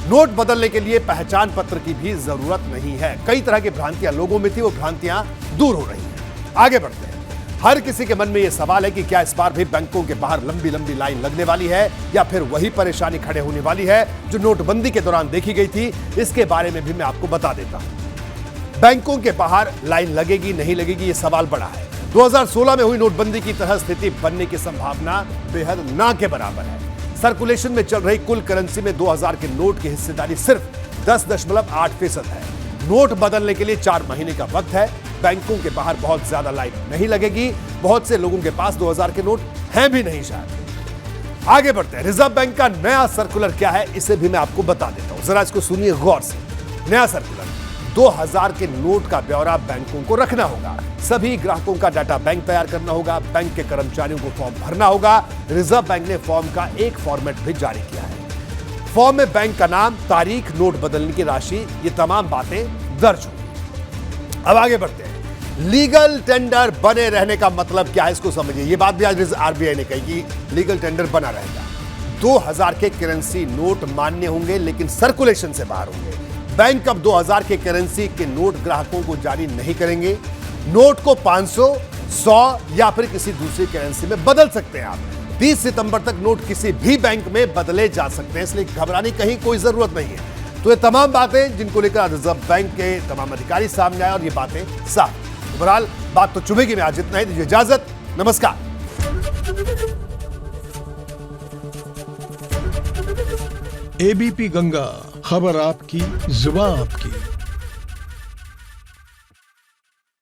Speaker 1: नोट बदलने के लिए पहचान पत्र की भी जरूरत नहीं है। कई तरह की भ्रांतियां लोगों में थी, वो भ्रांतियां दूर हो रही हैं। आगे बढ़ते हैं। हर किसी के मन में यह सवाल है कि क्या इस बार भी बैंकों के बाहर लंबी लंबी लाइन लगने वाली है या फिर वही परेशानी खड़े होने वाली है जो नोटबंदी के दौरान देखी गई थी। इसके बारे में भी मैं आपको बता देता हूं। बैंकों के बाहर लाइन लगेगी नहीं लगेगी, यह सवाल बड़ा है। 2016 में हुई नोटबंदी की तरह स्थिति बनने की संभावना बेहद ना के बराबर है। सर्कुलेशन में चल रही कुल करेंसी में 2000 के नोट की हिस्सेदारी सिर्फ 10.8% है। नोट बदलने के लिए 4 महीने का वक्त है। बैंकों के बाहर बहुत ज्यादा लाइन नहीं लगेगी। बहुत से लोगों के पास 2000 के नोट हैं भी नहीं शायद। आगे बढ़ते हैं। रिजर्व बैंक का नया सर्कुलर क्या है, इसे भी मैं आपको बता देता हूं। जरा इसको सुनिए गौर से। नया सर्कुलर, 2000 के नोट का ब्यौरा बैंकों को रखना होगा। सभी ग्राहकों का डाटा बैंक तैयार करना होगा। बैंक के कर्मचारियों को फॉर्म भरना होगा। रिजर्व बैंक ने फॉर्म का एक फॉर्मेट भी जारी किया है। फॉर्म में बैंक का नाम, तारीख, नोट बदलने की राशि, ये तमाम बातें दर्ज होंगी। अब आगे बढ़ते हैं। लीगल टेंडर बने रहने का मतलब क्या है, इसको समझिए। ये बात भी आज आरबीआई ने कही कि लीगल टेंडर बना रहेगा। 2000 के करेंसी नोट मान्य होंगे लेकिन सर्कुलेशन से बाहर होंगे। बैंक अब 2000 के करेंसी के नोट ग्राहकों को जारी नहीं करेंगे। नोट को 500, 100 या फिर किसी दूसरी करेंसी में बदल सकते हैं आप। 30 सितंबर तक नोट किसी भी बैंक में बदले जा सकते हैं, इसलिए घबराने कहीं कोई जरूरत नहीं है। तो ये तमाम बातें जिनको लेकर रिजर्व बैंक के तमाम अधिकारी सामने आए और ये बातें साफ। बहरहाल बात तो चुभेगी। मैं आज इतना ही, दीजिए इजाजत, नमस्कार।
Speaker 6: एबीपी गंगा, खबर आपकी, जुबान आपकी।